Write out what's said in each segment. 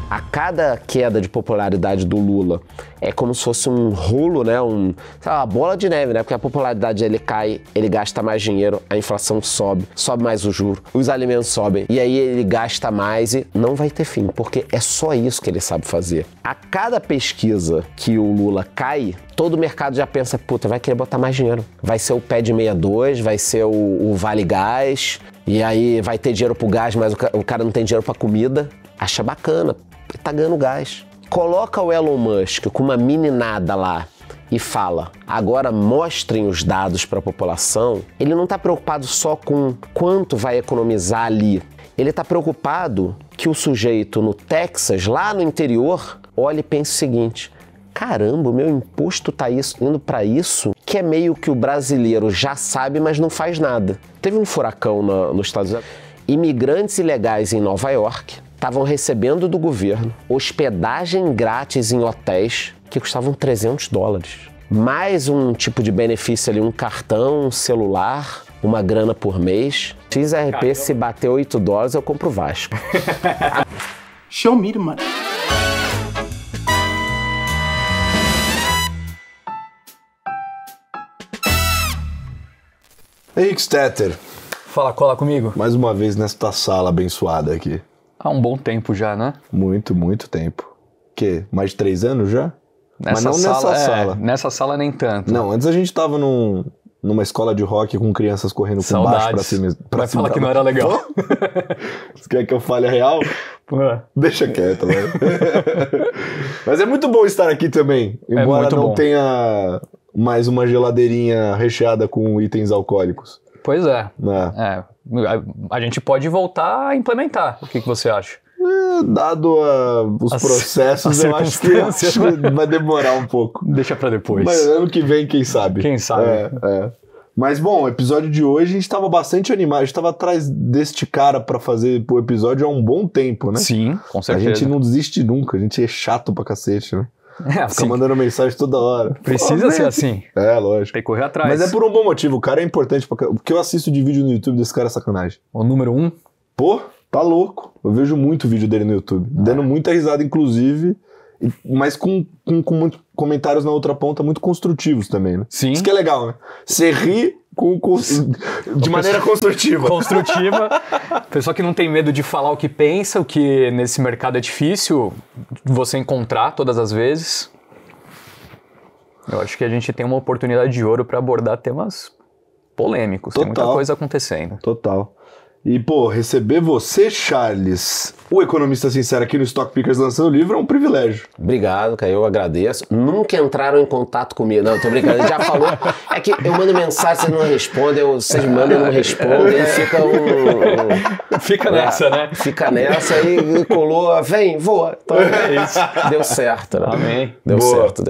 A cada queda de popularidade do Lula é como se fosse um rolo, né? Uma bola de neve, né? Porque a popularidade dele cai, ele gasta mais dinheiro, a inflação sobe mais o juro, os alimentos sobem, e aí ele gasta mais e não vai ter fim, porque é só isso que ele sabe fazer. A cada pesquisa que o Lula cai, todo o mercado já pensa, puta, vai querer botar mais dinheiro. Vai ser o PED 62, vai ser o Vale Gás, e aí vai ter dinheiro pro gás, mas o cara não tem dinheiro pra comida. Acha bacana, tá ganhando gás. Coloca o Elon Musk com uma meninada lá e fala, agora mostrem os dados para a população. Ele não está preocupado só com quanto vai economizar ali. Ele está preocupado que o sujeito no Texas, lá no interior, olhe e pense o seguinte, caramba, o meu imposto tá indo para isso, que é meio que o brasileiro já sabe, mas não faz nada. Teve um furacão nos Estados Unidos. Imigrantes ilegais em Nova York estavam recebendo do governo hospedagem grátis em hotéis que custavam $300. Mais um tipo de benefício ali, um cartão, um celular, uma grana por mês. XRP, se bater $8, eu compro o Vasco. Show me the money. Henrique Stetter. Fala, cola comigo. Mais uma vez nesta sala abençoada aqui. Há um bom tempo já, né? Muito, muito tempo. Que? Mais de 3 anos já? Mas não nessa sala. Nessa sala nem tanto. Não, antes a gente tava numa escola de rock com crianças correndo com baixo pra cima. Vai falar que não era legal. Você quer que eu fale a real? Deixa quieto, né? Mas é muito bom estar aqui também. Embora não tenha mais uma geladeirinha recheada com itens alcoólicos. Pois é. A gente pode voltar a implementar. O que você acha? Dado os processos, eu acho que vai demorar um pouco. Deixa pra depois. Mas ano que vem, quem sabe? Quem sabe. Mas, bom, o episódio de hoje a gente tava bastante animado. A gente tava atrás deste cara pra fazer o episódio há um bom tempo, né? Sim, com certeza. A gente não desiste nunca. A gente é chato pra cacete, né? Fica mandando mensagem toda hora. Precisa ser assim. Lógico. Tem que correr atrás. Mas é por um bom motivo. O cara é importante. Porque eu assisto de vídeo no YouTube desse cara é sacanagem. O número 1? Pô, tá louco. Eu vejo muito vídeo dele no YouTube. Dando muita risada, inclusive. Mas com muitos comentários na outra ponta muito construtivos também, né? Sim. Isso que é legal, né? Você ri de maneira construtiva. Construtiva. Pessoa que não tem medo de falar o que pensa, o que nesse mercado é difícil você encontrar todas as vezes. Eu acho que a gente tem uma oportunidade de ouro para abordar temas polêmicos. Total. Tem muita coisa acontecendo. Total. E, pô, receber você, Charles, o economista sincero aqui no Stock Pickers lançando o livro é um privilégio. Obrigado, Caio, eu agradeço. Nunca entraram em contato comigo. Não, tô brincando, ele já falou. É que eu mando mensagem, vocês não respondem, vocês mandam, eu não respondo, e fica Fica nessa, né? Fica nessa e colou, vem, voa. Então é isso. Deu certo, né? Amém. Deu certo.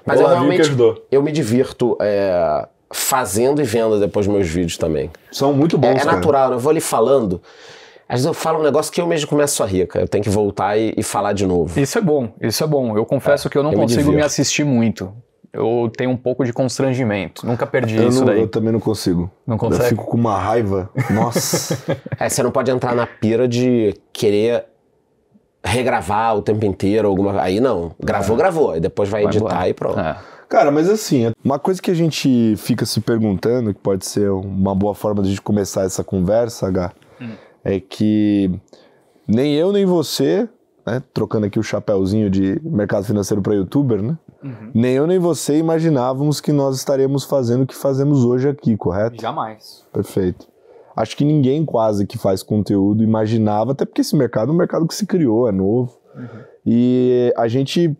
Mas eu realmente, eu me divirto fazendo e vendo depois meus vídeos também. São muito bons, É natural, né? Eu vou ali falando. Às vezes eu falo um negócio que eu mesmo começo a rir, cara. Eu tenho que voltar e falar de novo. Isso é bom. Eu confesso que eu não consigo me assistir muito. Eu tenho um pouco de constrangimento. Nunca perdi isso daí. Eu também não consigo. Não consegue? Eu fico com uma raiva. Nossa. Você não pode entrar na pira de querer regravar o tempo inteiro. Aí não. Gravou. Aí depois vai editar e pronto. Cara, mas assim, uma coisa que a gente fica se perguntando, que pode ser uma boa forma de a gente começar essa conversa, H, é que nem eu nem você, né, trocando aqui o chapéuzinho de mercado financeiro para youtuber, né? Nem eu nem você imaginávamos que nós estaremos fazendo o que fazemos hoje aqui, correto? Jamais. Perfeito. Acho que ninguém quase que faz conteúdo imaginava, até porque esse mercado é um mercado que se criou, é novo. E a gente,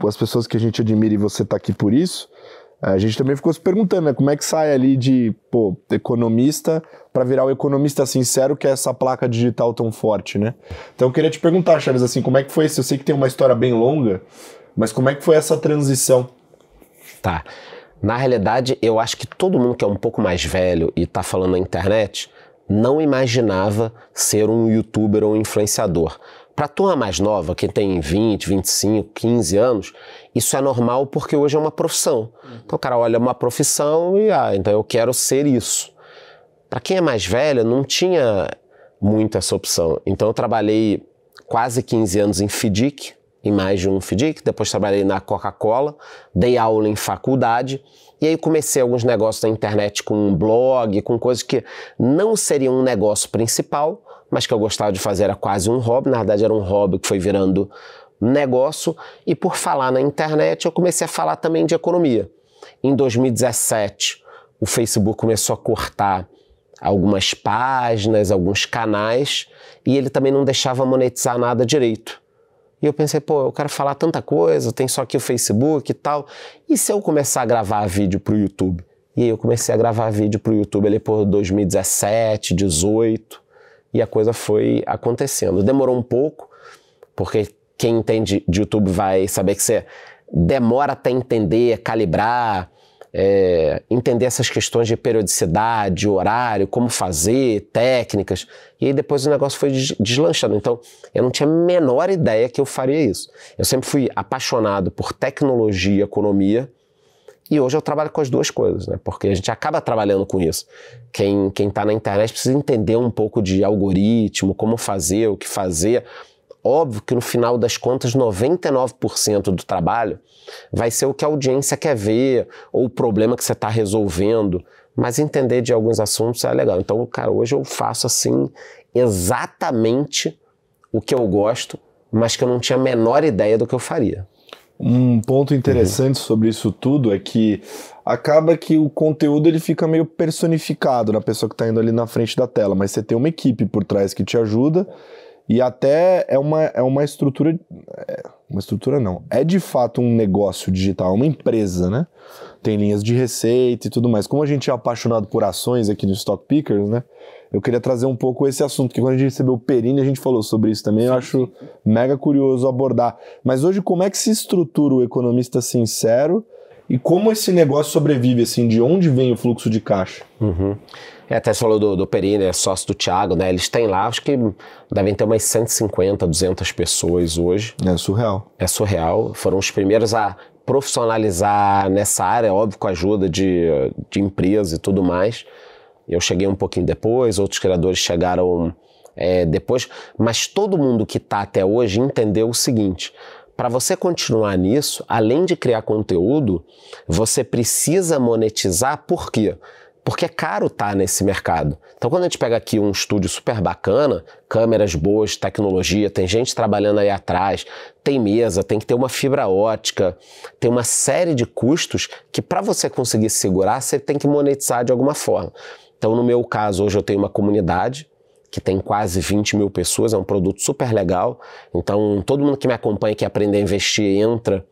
as pessoas que a gente admira e você tá aqui por isso, a gente também ficou se perguntando, né, como é que sai ali de, economista para virar o economista sincero, que é essa placa digital tão forte, né? Então eu queria te perguntar, Chaves, assim, como é que foi isso? Eu sei que tem uma história bem longa, mas como é que foi essa transição? Tá. Na realidade, eu acho que todo mundo que é um pouco mais velho e tá falando na internet não imaginava ser um youtuber ou um influenciador. Para a turma mais nova, que tem 20, 25, 15 anos, isso é normal porque hoje é uma profissão. Então o cara olha uma profissão e, então eu quero ser isso. Para quem é mais velho, não tinha muito essa opção. Então eu trabalhei quase 15 anos em FDIC, em mais de um FDIC, depois trabalhei na Coca-Cola, dei aula em faculdade, e aí comecei alguns negócios na internet com um blog, com coisas que não seriam um negócio principal, mas que eu gostava de fazer, era quase um hobby, na verdade era um hobby que foi virando um negócio, e por falar na internet eu comecei a falar também de economia. Em 2017, o Facebook começou a cortar algumas páginas, alguns canais, e ele também não deixava monetizar nada direito. E eu pensei, pô, eu quero falar tanta coisa, tem só aqui o Facebook e tal, e se eu começar a gravar vídeo pro YouTube? E aí eu comecei a gravar vídeo pro YouTube ali por 2017, 2018, e a coisa foi acontecendo. Demorou um pouco, porque quem entende de YouTube vai saber que você demora até entender, calibrar, entender essas questões de periodicidade, horário, como fazer, técnicas, e aí depois o negócio foi deslanchando. Então, eu não tinha a menor ideia que eu faria isso. Eu sempre fui apaixonado por tecnologia e economia, e hoje eu trabalho com as duas coisas, né? Porque a gente acaba trabalhando com isso. Quem tá na internet precisa entender um pouco de algoritmo, como fazer, o que fazer. Óbvio que no final das contas 99% do trabalho vai ser o que a audiência quer ver ou o problema que você está resolvendo, mas entender de alguns assuntos é legal. Então, cara, hoje eu faço assim exatamente o que eu gosto, mas que eu não tinha a menor ideia do que eu faria. Um ponto interessante sobre isso tudo é que acaba que o conteúdo ele fica meio personificado na pessoa que está indo ali na frente da tela, mas você tem uma equipe por trás que te ajuda. E até é uma estrutura... Uma estrutura não. É de fato um negócio digital, uma empresa, né? Tem linhas de receita e tudo mais. Como a gente é apaixonado por ações aqui no Stock Pickers, né? Eu queria trazer um pouco esse assunto, porque quando a gente recebeu o Perini, a gente falou sobre isso também. Eu acho mega curioso abordar. Mas hoje, como é que se estrutura o economista sincero e como esse negócio sobrevive, assim? De onde vem o fluxo de caixa? Até você falou do Perini, é sócio do Thiago, né? Eles têm lá, acho que devem ter umas 150, 200 pessoas hoje. É surreal. É surreal. Foram os primeiros a profissionalizar nessa área, óbvio, com a ajuda de empresas e tudo mais. Eu cheguei um pouquinho depois, outros criadores chegaram depois, mas todo mundo que está até hoje entendeu o seguinte: para você continuar nisso, além de criar conteúdo, você precisa monetizar. Por quê? Porque é caro estar nesse mercado. Então, quando a gente pega aqui um estúdio super bacana, câmeras boas, tecnologia, tem gente trabalhando aí atrás, tem mesa, tem que ter uma fibra ótica, tem uma série de custos que para você conseguir segurar, você tem que monetizar de alguma forma. Então, no meu caso, hoje eu tenho uma comunidade que tem quase 20 mil pessoas, é um produto super legal. Então, todo mundo que me acompanha, que aprende a investir, entra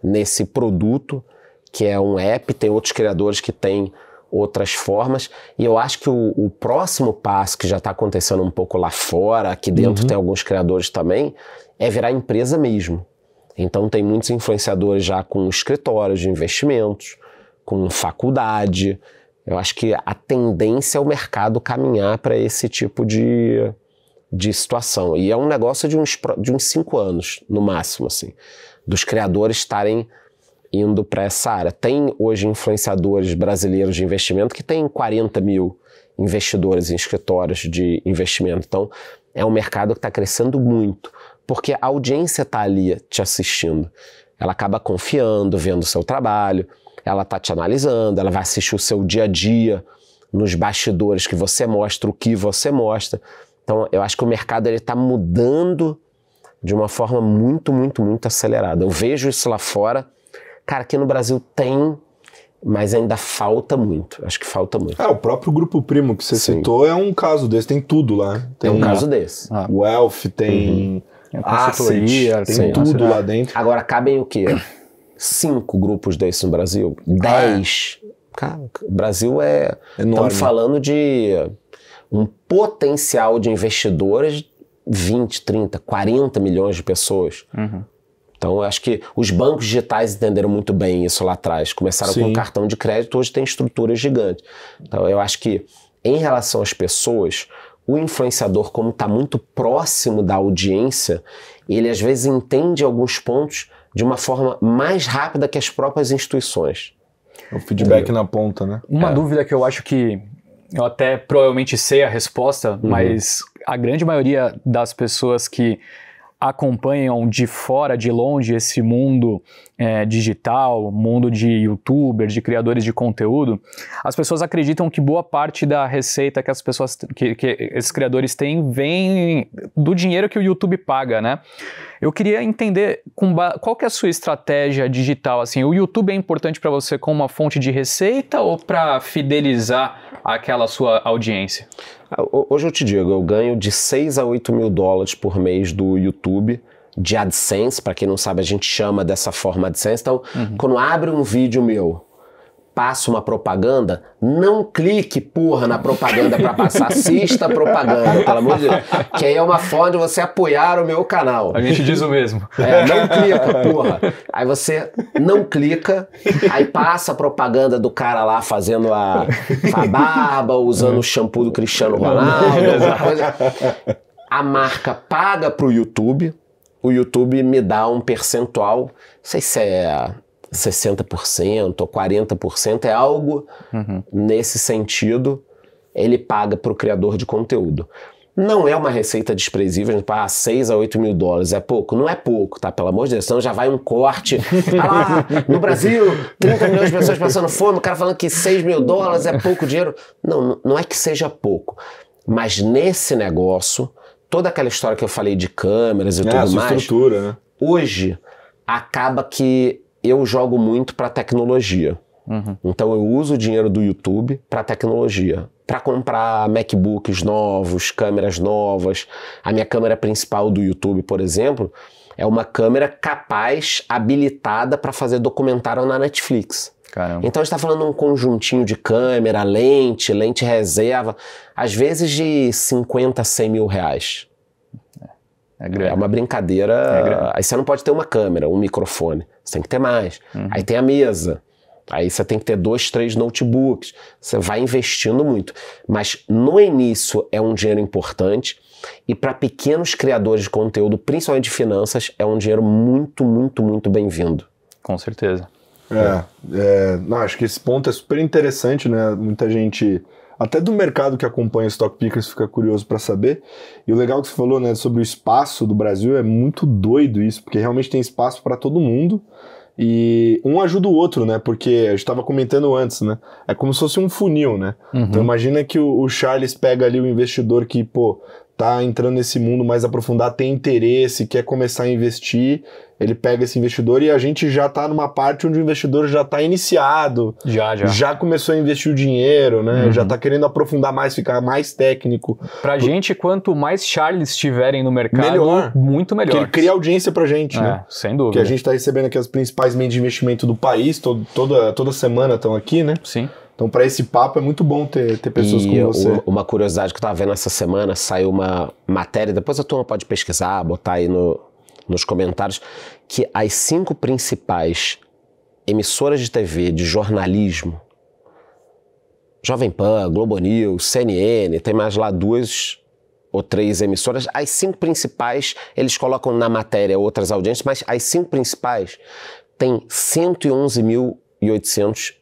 nesse produto, que é um app. Tem outros criadores que têm outras formas, e eu acho que o próximo passo, que já está acontecendo um pouco lá fora, aqui dentro tem alguns criadores também, é virar empresa mesmo. Então tem muitos influenciadores já com escritórios de investimentos, com faculdade. Eu acho que a tendência é o mercado caminhar para esse tipo de situação, e é um negócio de uns 5 anos, no máximo, assim, dos criadores estarem indo para essa área. Tem hoje influenciadores brasileiros de investimento que têm 40 mil investidores em escritórios de investimento. Então, é um mercado que está crescendo muito, porque a audiência está ali te assistindo. Ela acaba confiando, vendo o seu trabalho, ela está te analisando, ela vai assistir o seu dia a dia nos bastidores que você mostra, o que você mostra. Então, eu acho que o mercado está mudando de uma forma muito, muito, muito acelerada. Eu vejo isso lá fora. Cara, aqui no Brasil tem, mas ainda falta muito. Acho que falta muito. O próprio Grupo Primo que você citou é um caso desse. Tem tudo lá. Tem um caso desse. Wealth, tem consultoria, tem tudo lá dentro. Agora, cabem o quê? 5 grupos desses no Brasil? 10? Cara, o Brasil é... enorme. Estamos falando de um potencial de investidores 20, 30, 40 milhões de pessoas. Então, eu acho que os bancos digitais entenderam muito bem isso lá atrás. Começaram com cartão de crédito, hoje tem estruturas gigantes. Então, eu acho que, em relação às pessoas, o influenciador, como está muito próximo da audiência, ele às vezes entende alguns pontos de uma forma mais rápida que as próprias instituições. O feedback na ponta, né? Uma dúvida que eu acho que eu até provavelmente sei a resposta, mas a grande maioria das pessoas que acompanham de fora, de longe, esse mundo digital, mundo de youtubers, de criadores de conteúdo, as pessoas acreditam que boa parte da receita que as pessoas, que esses criadores têm, vem do dinheiro que o YouTube paga, né? Eu queria entender qual que é a sua estratégia digital, assim, o YouTube é importante para você como uma fonte de receita ou para fidelizar aquela sua audiência? Hoje eu te digo, eu ganho de 6 a 8 mil dólares por mês do YouTube, de AdSense. Para quem não sabe, a gente chama dessa forma AdSense. Então, quando abre um vídeo meu, passa uma propaganda, não clique, porra, na propaganda para passar, assista a propaganda, pelo amor de Deus, que aí é uma forma de você apoiar o meu canal. A gente diz o mesmo. Não clica, porra. Aí você não clica, aí passa a propaganda do cara lá fazendo a barba, usando o shampoo do Cristiano Ronaldo, alguma coisa. A marca paga pro YouTube, o YouTube me dá um percentual, não sei se é 60% ou 40%, é algo nesse sentido, ele paga para o criador de conteúdo. Não é uma receita desprezível, tipo, 6 a 8 mil dólares é pouco? Não é pouco, tá? Pelo amor de Deus, senão já vai um corte. Lá, no Brasil, 30 milhões de pessoas passando fome, o cara falando que 6 mil dólares é pouco dinheiro. Não é que seja pouco, mas nesse negócio, toda aquela história que eu falei de câmeras e tudo mais, estrutura, né? Hoje acaba que eu jogo muito para tecnologia. Então eu uso o dinheiro do YouTube para tecnologia, para comprar MacBooks novos, câmeras novas. A minha câmera principal do YouTube, por exemplo, é uma câmera capaz, habilitada para fazer documentário na Netflix. Caramba. Então a gente está falando de um conjuntinho de câmera, lente reserva, às vezes de 50 a 100 mil reais. É uma brincadeira. Aí você não pode ter uma câmera, um microfone. Você tem que ter mais. Aí tem a mesa. Aí você tem que ter 2, 3 notebooks. Você vai investindo muito. Mas no início é um dinheiro importante. E para pequenos criadores de conteúdo, principalmente de finanças, é um dinheiro muito, muito, muito bem-vindo. Com certeza. Não, acho que esse ponto é super interessante, né? Muita gente, até do mercado que acompanha o Stock Pickers, fica curioso para saber. E o legal que você falou, né, sobre o espaço do Brasil, é muito doido isso, porque realmente tem espaço para todo mundo e um ajuda o outro, né? Porque a gente estava comentando antes, né? É como se fosse um funil, né? Então imagina que o Charles pega ali o investidor que, tá entrando nesse mundo mais aprofundado, tem interesse, quer começar a investir, ele pega esse investidor e a gente já tá numa parte onde o investidor já tá iniciado, já começou a investir o dinheiro, né? Já tá querendo aprofundar mais, ficar mais técnico. Pra gente, quanto mais Charles estiverem no mercado, melhor. Muito melhor. Porque ele cria audiência pra gente, né? Sem dúvida. Que a gente tá recebendo aqui as principais mentes de investimento do país, toda semana estão aqui, né? Sim. Então, para esse papo, é muito bom ter pessoas como você. Uma curiosidade que eu estava vendo essa semana, saiu uma matéria, depois a turma pode pesquisar, botar aí nos comentários, que as 5 principais emissoras de TV de jornalismo, Jovem Pan, Globo News, CNN, tem mais lá 2 ou 3 emissoras, as 5 principais, eles colocam na matéria outras audiências, mas as 5 principais têm 111.800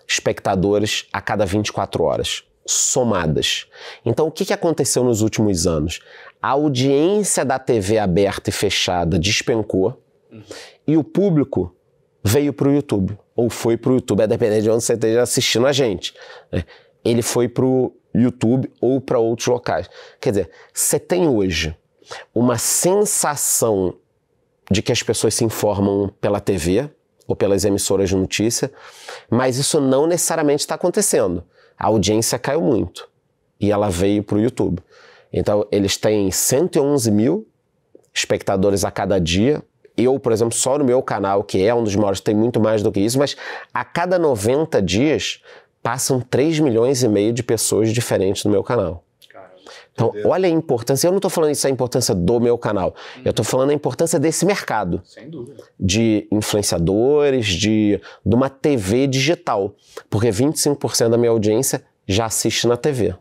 espectadores a cada 24 horas, somadas. Então, o que aconteceu nos últimos anos? A audiência da TV aberta e fechada despencou e o público veio para o YouTube, ou foi para o YouTube, a depender de onde você esteja assistindo a gente. Ele foi para o YouTube ou para outros locais. Quer dizer, você tem hoje uma sensação de que as pessoas se informam pela TV, ou pelas emissoras de notícia, mas isso não necessariamente está acontecendo. A audiência caiu muito e ela veio para o YouTube. Então, eles têm 111 mil espectadores a cada dia. Eu, por exemplo, só no meu canal, que é um dos maiores, tem muito mais do que isso, mas a cada 90 dias passam 3,5 milhões de pessoas diferentes no meu canal. Então, olha a importância, eu não estou falando isso a importância do meu canal, eu estou falando a importância desse mercado. Sem dúvida. De influenciadores, de uma TV digital, porque 25% da minha audiência já assiste na TV.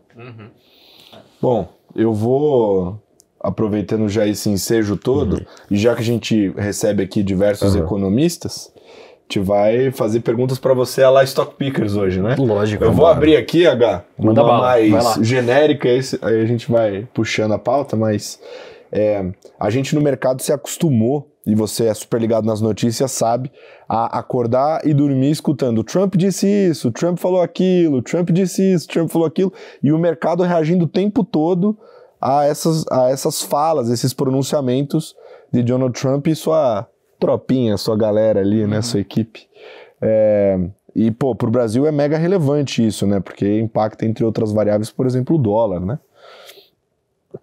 Bom, eu vou, aproveitando já esse ensejo todo, e já que a gente recebe aqui diversos economistas, a gente vai fazer perguntas para você a lá Stock Pickers hoje, né? Lógico. Eu vou abrir aqui, Manda uma bala, mais genérica, aí a gente vai puxando a pauta, mas A gente no mercado se acostumou, e você é super ligado nas notícias, sabe, a acordar e dormir escutando: o Trump disse isso, o Trump falou aquilo, o Trump disse isso, o Trump falou aquilo, e o mercado reagindo o tempo todo a essas falas, esses pronunciamentos de Donald Trump e sua tropinha, sua galera ali, né, sua equipe. E, pô, pro Brasil é mega relevante isso, né, porque impacta, entre outras variáveis, por exemplo, o dólar, né.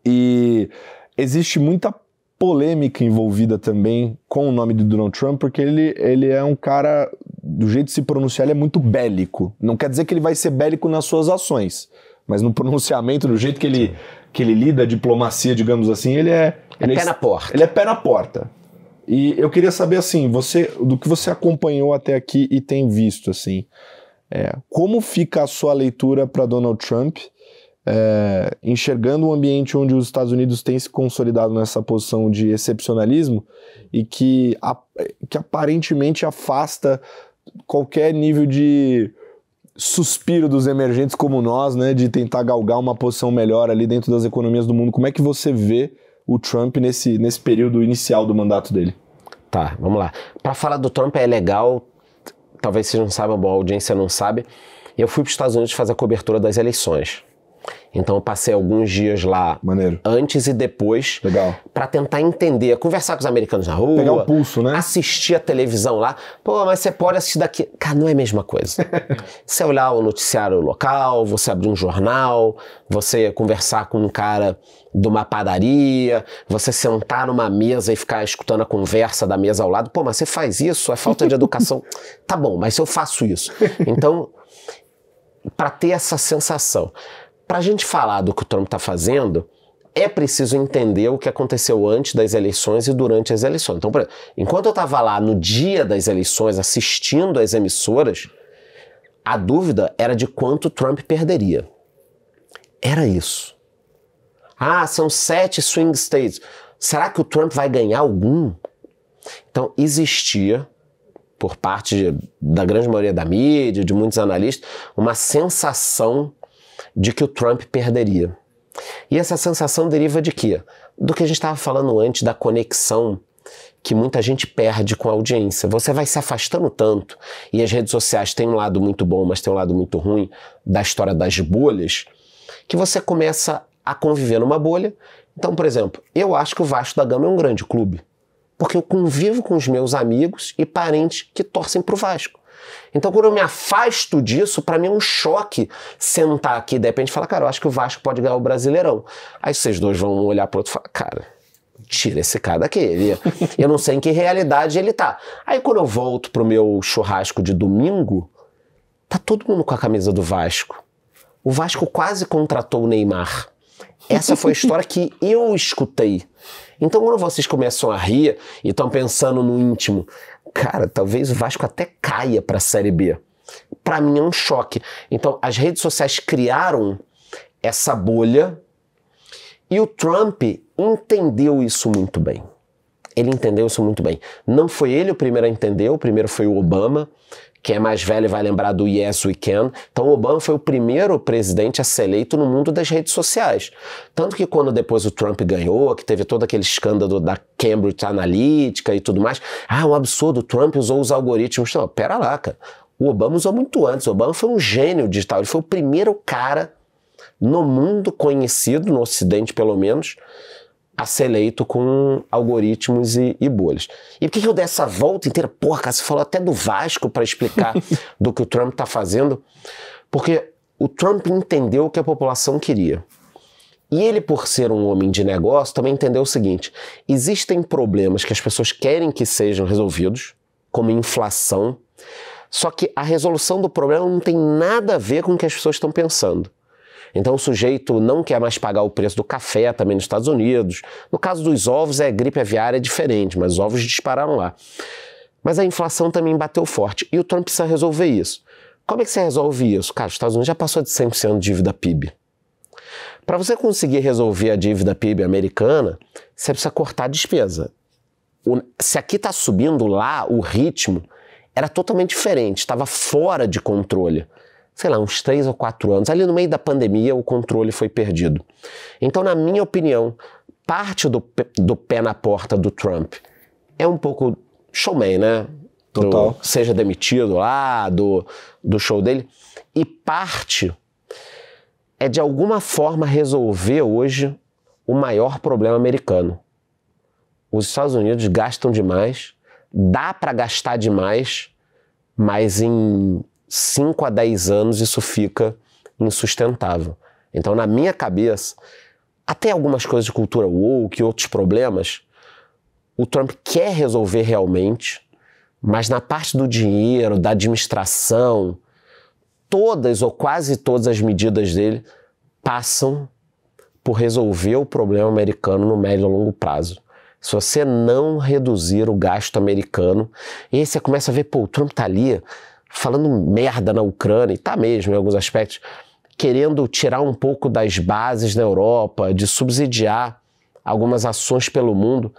E existe muita polêmica envolvida também com o nome de Donald Trump, porque ele é um cara, do jeito de se pronunciar, ele é muito bélico. Não quer dizer que ele vai ser bélico nas suas ações, mas no pronunciamento, do jeito que ele lida a diplomacia, digamos assim, ele é pé na porta. Ele é pé na porta. E eu queria saber, assim, do que você acompanhou até aqui e tem visto, assim, como fica a sua leitura para Donald Trump, enxergando um ambiente onde os Estados Unidos têm se consolidado nessa posição de excepcionalismo e que aparentemente afasta qualquer nível de suspiro dos emergentes como nós, né, de tentar galgar uma posição melhor ali dentro das economias do mundo. Como é que você vê o Trump nesse período inicial do mandato dele? Tá, vamos lá. Para falar do Trump é legal, talvez vocês não saibam, a audiência não sabe, eu fui para os Estados Unidos fazer a cobertura das eleições. Então eu passei alguns dias lá, maneiro, antes e depois, para tentar entender, conversar com os americanos na rua, pegar o pulso, né? Assistir a televisão lá. Pô, mas você pode assistir daqui. Cara, não é a mesma coisa. Você olhar o noticiário local, você abrir um jornal, você conversar com um cara de uma padaria, você sentar numa mesa e ficar escutando a conversa da mesa ao lado. Pô, mas você faz isso? É falta de educação. Tá bom, mas eu faço isso. Então, para ter essa sensação. Para a gente falar do que o Trump está fazendo, é preciso entender o que aconteceu antes das eleições e durante as eleições. Então, por exemplo, enquanto eu estava lá no dia das eleições, assistindo às emissoras, a dúvida era de quanto Trump perderia. Era isso. Ah, são 7 swing states. Será que o Trump vai ganhar algum? Então, existia, por parte da grande maioria da mídia, de muitos analistas, uma sensação de que o Trump perderia. E essa sensação deriva de quê? Do que a gente estava falando antes, da conexão que muita gente perde com a audiência. Você vai se afastando tanto, e as redes sociais têm um lado muito bom, mas tem um lado muito ruim da história das bolhas, que você começa a conviver numa bolha. Então, por exemplo, eu acho que o Vasco da Gama é um grande clube, porque eu convivo com os meus amigos e parentes que torcem pro Vasco. Então, quando eu me afasto disso, pra mim é um choque sentar aqui e de repente falar: cara, eu acho que o Vasco pode ganhar o Brasileirão. Aí vocês dois vão olhar pro outro e falar: cara, tira esse cara daqui. Eu não sei em que realidade ele tá. Aí quando eu volto pro meu churrasco de domingo, tá todo mundo com a camisa do Vasco. O Vasco quase contratou o Neymar. Essa foi a história que eu escutei. Então, quando vocês começam a rir e estão pensando no íntimo, cara, talvez o Vasco até caia para a Série B. Para mim é um choque. Então, as redes sociais criaram essa bolha e o Trump entendeu isso muito bem. Ele entendeu isso muito bem. Não foi ele o primeiro a entender, o primeiro foi o Obama. Quem é mais velho vai lembrar do Yes We Can. Então, o Obama foi o primeiro presidente a ser eleito no mundo das redes sociais. Tanto que quando depois o Trump ganhou, que teve todo aquele escândalo da Cambridge Analytica e tudo mais, um absurdo, o Trump usou os algoritmos. Não, pera lá, cara. O Obama usou muito antes. O Obama foi um gênio digital. Ele foi o primeiro cara no mundo conhecido, no Ocidente pelo menos, a ser eleito com algoritmos e bolhas. E por que eu dei essa volta inteira? Porra, cara, você falou até do Vasco para explicar do que o Trump tá fazendo. Porque o Trump entendeu o que a população queria. E ele, por ser um homem de negócio, também entendeu o seguinte: existem problemas que as pessoas querem que sejam resolvidos, como inflação, só que a resolução do problema não tem nada a ver com o que as pessoas estão pensando. Então o sujeito não quer mais pagar o preço do café também nos Estados Unidos. No caso dos ovos, gripe aviária é diferente, mas os ovos dispararam lá. Mas a inflação também bateu forte e o Trump precisa resolver isso. Como é que você resolve isso? Cara, os Estados Unidos já passou de 100% de dívida PIB. Para você conseguir resolver a dívida PIB americana, você precisa cortar a despesa. Se aqui está subindo, lá o ritmo era totalmente diferente, estava fora de controle. Sei lá, uns 3 ou 4 anos. Ali no meio da pandemia, o controle foi perdido. Então, na minha opinião, parte do pé na porta do Trump é um pouco showman, né? Total. Seja demitido lá, do show dele. E parte é de alguma forma resolver hoje o maior problema americano. Os Estados Unidos gastam demais, dá para gastar demais, mas em 5 a 10 anos isso fica insustentável. Então, na minha cabeça, até algumas coisas de cultura woke e outros problemas, o Trump quer resolver realmente, mas na parte do dinheiro, da administração, todas ou quase todas as medidas dele passam por resolver o problema americano no médio e longo prazo. Se você não reduzir o gasto americano, e aí você começa a ver, pô, o Trump tá ali falando merda na Ucrânia, e tá mesmo em alguns aspectos, querendo tirar um pouco das bases da Europa, de subsidiar algumas ações pelo mundo,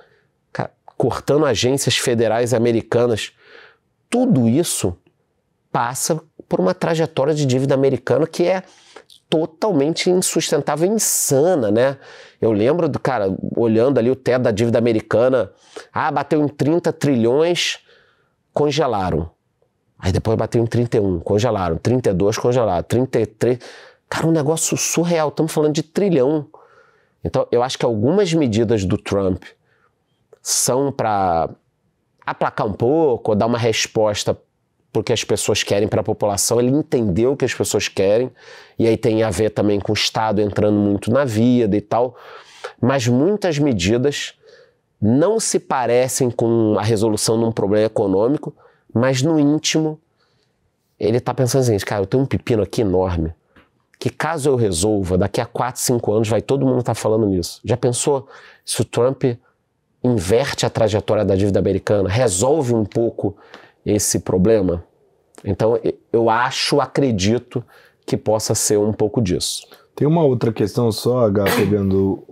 cortando agências federais americanas. Tudo isso passa por uma trajetória de dívida americana que é totalmente insustentável e insana, né? Eu lembro do cara olhando ali o teto da dívida americana, bateu em 30 trilhões, congelaram. Aí depois bateu em 31, congelaram, 32, congelaram, 33. Cara, um negócio surreal, estamos falando de trilhão. Então, eu acho que algumas medidas do Trump são para aplacar um pouco, ou dar uma resposta porque as pessoas querem para a população. Ele entendeu o que as pessoas querem, e aí tem a ver também com o Estado entrando muito na vida e tal. Mas muitas medidas não se parecem com a resolução de um problema econômico, mas no íntimo ele está pensando assim, cara, eu tenho um pepino aqui enorme, que caso eu resolva, daqui a 4, 5 anos vai todo mundo estar falando nisso. Já pensou se o Trump inverte a trajetória da dívida americana, resolve um pouco esse problema? Então eu acredito que possa ser um pouco disso. Tem uma outra questão só, H, pegando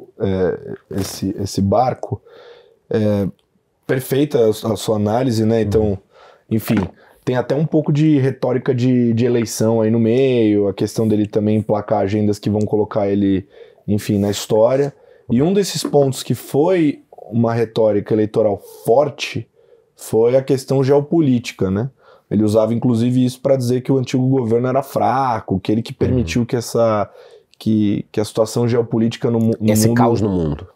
esse barco. Perfeita a sua análise, né? Então, enfim, tem até um pouco de retórica de eleição aí no meio, a questão dele também emplacar agendas que vão colocar ele, enfim, na história. E um desses pontos que foi uma retórica eleitoral forte foi a questão geopolítica, né? Ele usava inclusive isso para dizer que o antigo governo era fraco, que ele que permitiu que a situação geopolítica no mundo... Esse caos no mundo.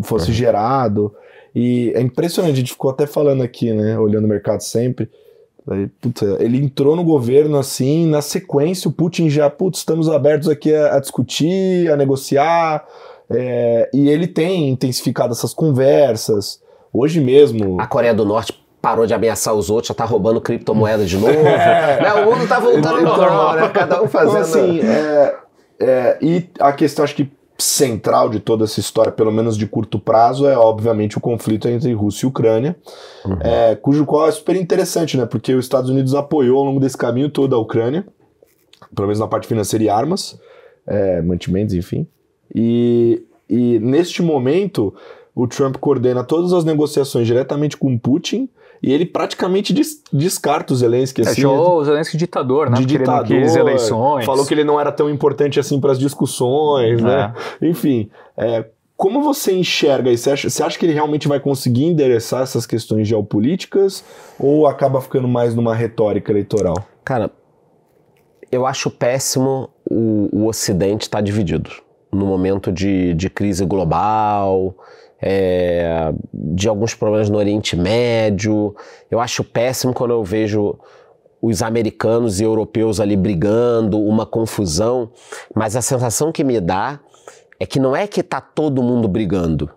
Fosse gerado. E é impressionante, a gente ficou até falando aqui, né, olhando o mercado sempre. Aí, ele entrou no governo assim, na sequência o Putin já, estamos abertos aqui a discutir, a negociar, e ele tem intensificado essas conversas. Hoje mesmo... A Coreia do Norte parou de ameaçar os outros, já tá roubando criptomoeda de novo. Né? O mundo tá voltando ao normal, né? Cada um fazendo... Então, assim, e a questão, acho que central de toda essa história, pelo menos de curto prazo, é obviamente o conflito entre Rússia e Ucrânia, cujo qual é super interessante, né? Porque os Estados Unidos apoiou ao longo desse caminho toda a Ucrânia, pelo menos na parte financeira e armas, mantimentos, enfim. E neste momento, o Trump coordena todas as negociações diretamente com Putin, e ele praticamente descarta o Zelensky. Assim, achou o Zelensky ditador, né? Porque ele não quis eleições. Falou que ele não era tão importante assim para as discussões, né? Enfim, como você enxerga isso? Você acha que ele realmente vai conseguir endereçar essas questões geopolíticas ou acaba ficando mais numa retórica eleitoral? Cara, eu acho péssimo o Ocidente estar dividido no momento de crise global, de alguns problemas no Oriente Médio. Eu acho péssimo quando eu vejo os americanos e europeus ali brigando, uma confusão, mas a sensação que me dá é que não é que tá todo mundo brigando,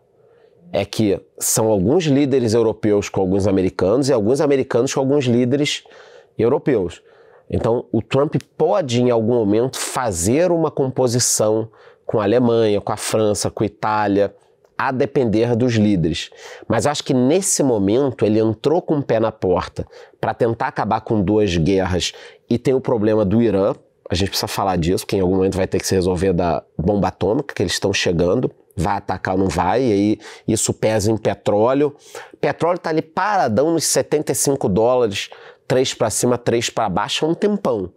é que são alguns líderes europeus com alguns americanos e alguns americanos com alguns líderes europeus. Então o Trump pode em algum momento fazer uma composição com a Alemanha, com a França, com a Itália, a depender dos líderes. Mas acho que nesse momento ele entrou com o pé na porta para tentar acabar com 2 guerras, e tem o problema do Irã, a gente precisa falar disso, que em algum momento vai ter que se resolver da bomba atômica, que eles estão chegando, vai atacar ou não vai, e aí isso pesa em petróleo. Petróleo está ali paradão nos $75, 3 para cima, 3 para baixo, há um tempão.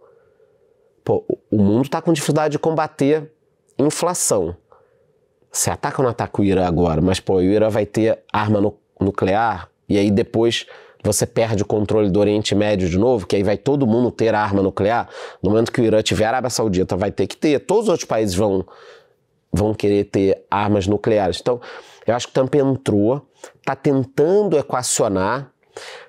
Pô, o mundo está com dificuldade de combater inflação. Você ataca ou não ataca o Irã agora? Mas, pô, o Irã vai ter arma nuclear e aí depois você perde o controle do Oriente Médio de novo, que aí vai todo mundo ter arma nuclear. No momento que o Irã tiver, a Arábia Saudita vai ter que ter. Todos os outros países vão querer ter armas nucleares. Então, eu acho que o Trump entrou, está tentando equacionar,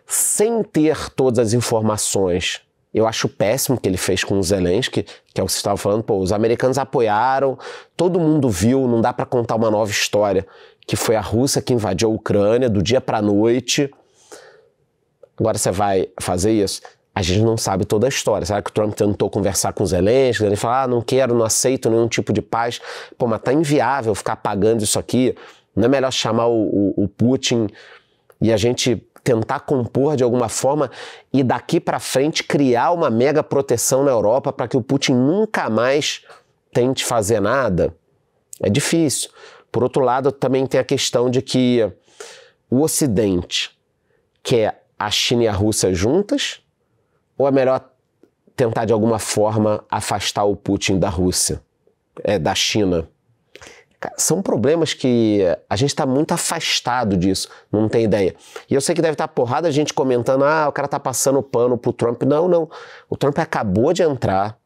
sem ter todas as informações. Eu acho péssimo o que ele fez com o Zelensky, que é o que você estava falando, pô, os americanos apoiaram, todo mundo viu, não dá para contar uma nova história, que foi a Rússia que invadiu a Ucrânia do dia para a noite. Agora você vai fazer isso? A gente não sabe toda a história. Será que o Trump tentou conversar com o Zelensky? Ele falou, não quero, não aceito nenhum tipo de paz. Pô, mas tá inviável ficar pagando isso aqui. Não é melhor chamar o Putin e a gente tentar compor de alguma forma e daqui para frente criar uma mega proteção na Europa para que o Putin nunca mais tente fazer nada? É difícil. Por outro lado, também tem a questão de que o Ocidente quer a China e a Rússia juntas, ou é melhor tentar de alguma forma afastar o Putin da Rússia, da China? São problemas que a gente está muito afastado disso, não tem ideia. E eu sei que deve estar porrada a gente comentando, o cara tá passando pano pro Trump. Não. O Trump acabou de entrar,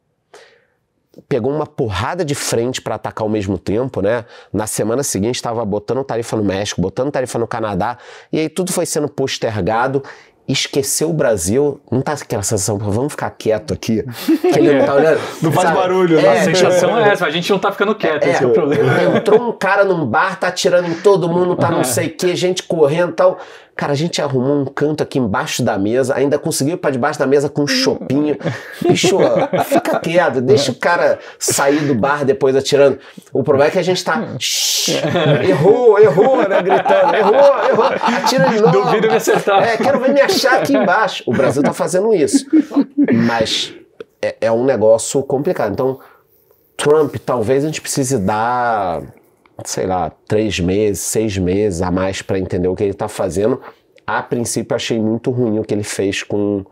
pegou uma porrada de frente para atacar ao mesmo tempo, né? Na semana seguinte estava botando tarifa no México, botando tarifa no Canadá, e aí tudo foi sendo postergado. Esqueceu o Brasil, não tá aquela sensação, vamos ficar quieto aqui, que ele não tá olhando. Não faz barulho, né? A sensação é essa, a gente não tá ficando quieto, esse é o problema. Entrou um cara num bar, tá atirando em todo mundo, tá não sei o que, gente correndo e tal. Cara, a gente arrumou um canto aqui embaixo da mesa, ainda conseguiu ir pra debaixo da mesa com um chopinho. Bicho, fica quieto, deixa o cara sair do bar depois atirando. O problema é que a gente tá... Errou, né? Gritando. Errou. Atira de novo. Duvido me acertar. Quero ver me achar aqui embaixo. O Brasil tá fazendo isso. Mas é um negócio complicado. Então, Trump, talvez a gente precise dar... sei lá, 3 meses, 6 meses a mais para entender o que ele está fazendo. A princípio, achei muito ruim o que ele fez com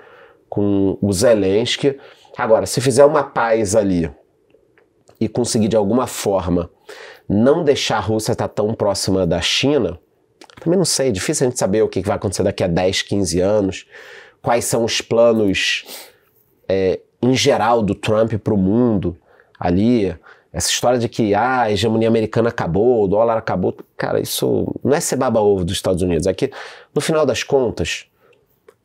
o Zelensky. Agora, se fizer uma paz ali e conseguir de alguma forma não deixar a Rússia estar tão próxima da China, também não sei, é difícil a gente saber o que vai acontecer daqui a 10, 15 anos, quais são os planos em geral do Trump para o mundo ali. Essa história de que a hegemonia americana acabou, o dólar acabou, cara, isso não é ser baba-ovo dos Estados Unidos. É que, no final das contas,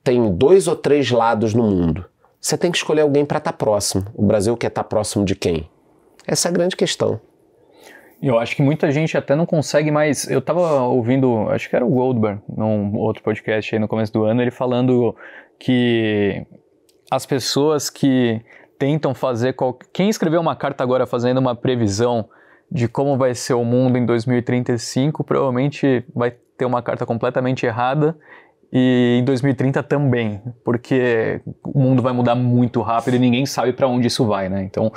tem 2 ou 3 lados no mundo. Você tem que escolher alguém para estar próximo. O Brasil quer estar próximo de quem? Essa é a grande questão. Eu acho que muita gente até não consegue mais... Eu tava ouvindo, acho que era o Goldberg, num outro podcast aí no começo do ano, ele falando que as pessoas que tentam fazer... Quem escreveu uma carta agora fazendo uma previsão de como vai ser o mundo em 2035, provavelmente vai ter uma carta completamente errada, e em 2030 também, porque o mundo vai mudar muito rápido e ninguém sabe para onde isso vai, né? Então,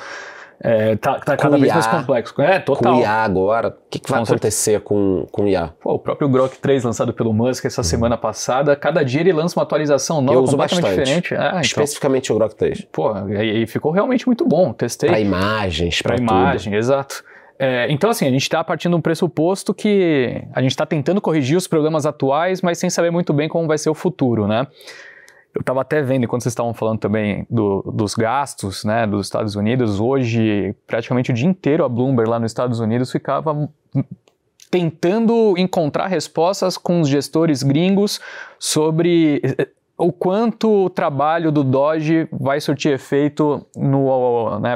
tá cada vez mais complexo. Total. Com o IA agora, o que vai acontecer com o IA? Pô, o próprio Grok 3 lançado pelo Musk essa semana passada, cada dia ele lança uma atualização nova, eu uso completamente bastante. diferente. Especificamente o Grok 3. Pô, e ficou realmente muito bom, testei. Para imagens, para tudo. Imagem, exato. Então, assim, a gente está partindo de um pressuposto que a gente está tentando corrigir os problemas atuais, mas sem saber muito bem como vai ser o futuro, né? Eu estava até vendo, enquanto vocês estavam falando também dos gastos, né, dos Estados Unidos, hoje, praticamente o dia inteiro, a Bloomberg lá nos Estados Unidos ficava tentando encontrar respostas com os gestores gringos sobre o quanto o trabalho do Doge vai surtir efeito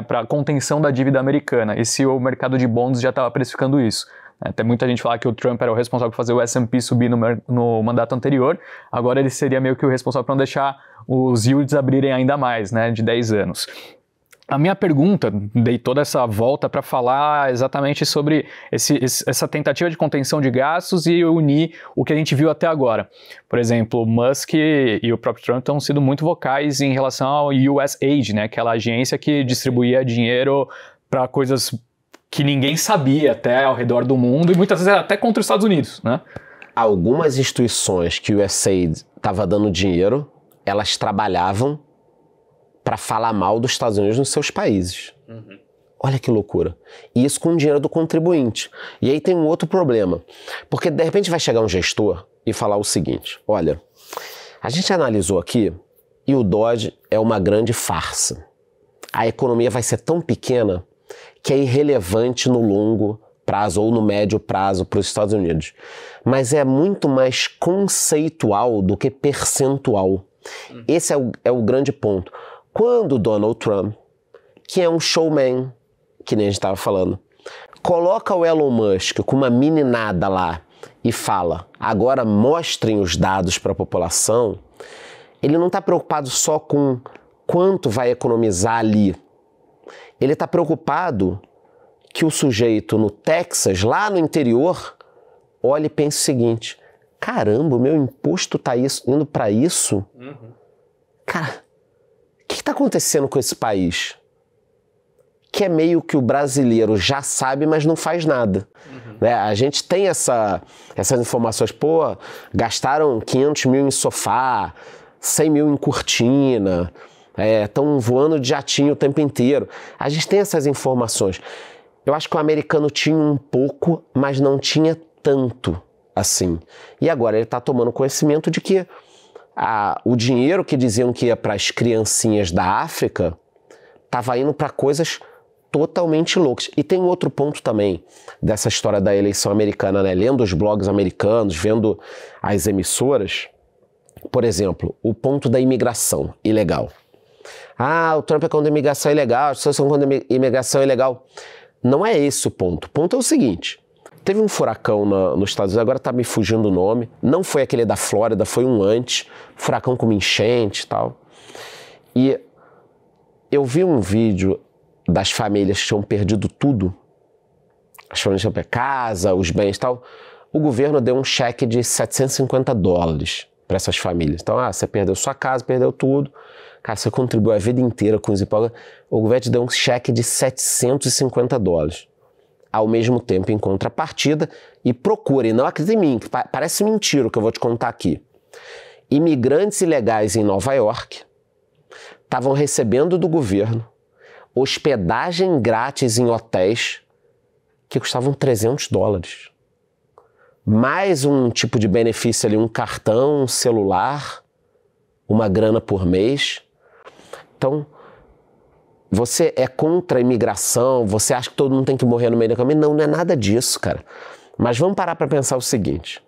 para a contenção da dívida americana, e se o mercado de bonds já estava precificando isso. Tem muita gente falar que o Trump era o responsável por fazer o S&P subir no mandato anterior, agora ele seria meio que o responsável por não deixar os yields abrirem ainda mais, né, de 10 anos. A minha pergunta, dei toda essa volta para falar exatamente sobre essa tentativa de contenção de gastos e unir o que a gente viu até agora. Por exemplo, o Musk e o próprio Trump estão sido muito vocais em relação ao USAID, né, aquela agência que distribuía dinheiro para coisas que ninguém sabia até ao redor do mundo e muitas vezes até contra os Estados Unidos, né? Algumas instituições que o USAID estava dando dinheiro, elas trabalhavam para falar mal dos Estados Unidos nos seus países. Olha que loucura. E isso com o dinheiro do contribuinte. E aí tem um outro problema. Porque de repente vai chegar um gestor e falar o seguinte: olha, a gente analisou aqui e o Dodge é uma grande farsa. A economia vai ser tão pequena que é irrelevante no longo prazo ou no médio prazo para os Estados Unidos. Mas é muito mais conceitual do que percentual. Esse é o grande ponto. Quando Donald Trump, que é um showman, que nem a gente estava falando, coloca o Elon Musk com uma meninada lá e fala, agora mostrem os dados para a população, ele não está preocupado só com quanto vai economizar ali. Ele está preocupado que o sujeito no Texas, lá no interior, olhe e pense o seguinte: caramba, o meu imposto está indo para isso? Cara, o que está acontecendo com esse país? Que é meio que o brasileiro já sabe, mas não faz nada. Né? A gente tem essas informações, pô, gastaram 500 mil em sofá, 100 mil em cortina, estão voando de jatinho o tempo inteiro. A gente tem essas informações. Eu acho que o americano tinha um pouco, mas não tinha tanto assim. E agora ele está tomando conhecimento de que o dinheiro que diziam que ia para as criancinhas da África estava indo para coisas totalmente loucas. E tem um outro ponto também dessa história da eleição americana, né? Lendo os blogs americanos, vendo as emissoras, por exemplo, o ponto da imigração ilegal. Ah, o Trump é contra a imigração ilegal, as pessoas são contra a imigração ilegal. Não é esse o ponto. O ponto é o seguinte: teve um furacão nos Estados Unidos, agora tá me fugindo o nome, não foi aquele da Flórida, foi um antes, furacão com enchente e tal. E eu vi um vídeo das famílias que tinham perdido tudo, as famílias tinham perdido casa, os bens e tal. O governo deu um cheque de $750 para essas famílias. Então, você perdeu sua casa, perdeu tudo, cara, você contribuiu a vida inteira com os impostos, o governo te deu um cheque de $750. Ao mesmo tempo, em contrapartida, e procure, não acredite em mim, que parece mentira o que eu vou te contar aqui. Imigrantes ilegais em Nova York estavam recebendo do governo hospedagem grátis em hotéis que custavam $300. Mais um tipo de benefício ali, um cartão, um celular, uma grana por mês. Então, você é contra a imigração, você acha que todo mundo tem que morrer no meio do caminho? Não, não é nada disso, cara. Mas vamos parar para pensar o seguinte: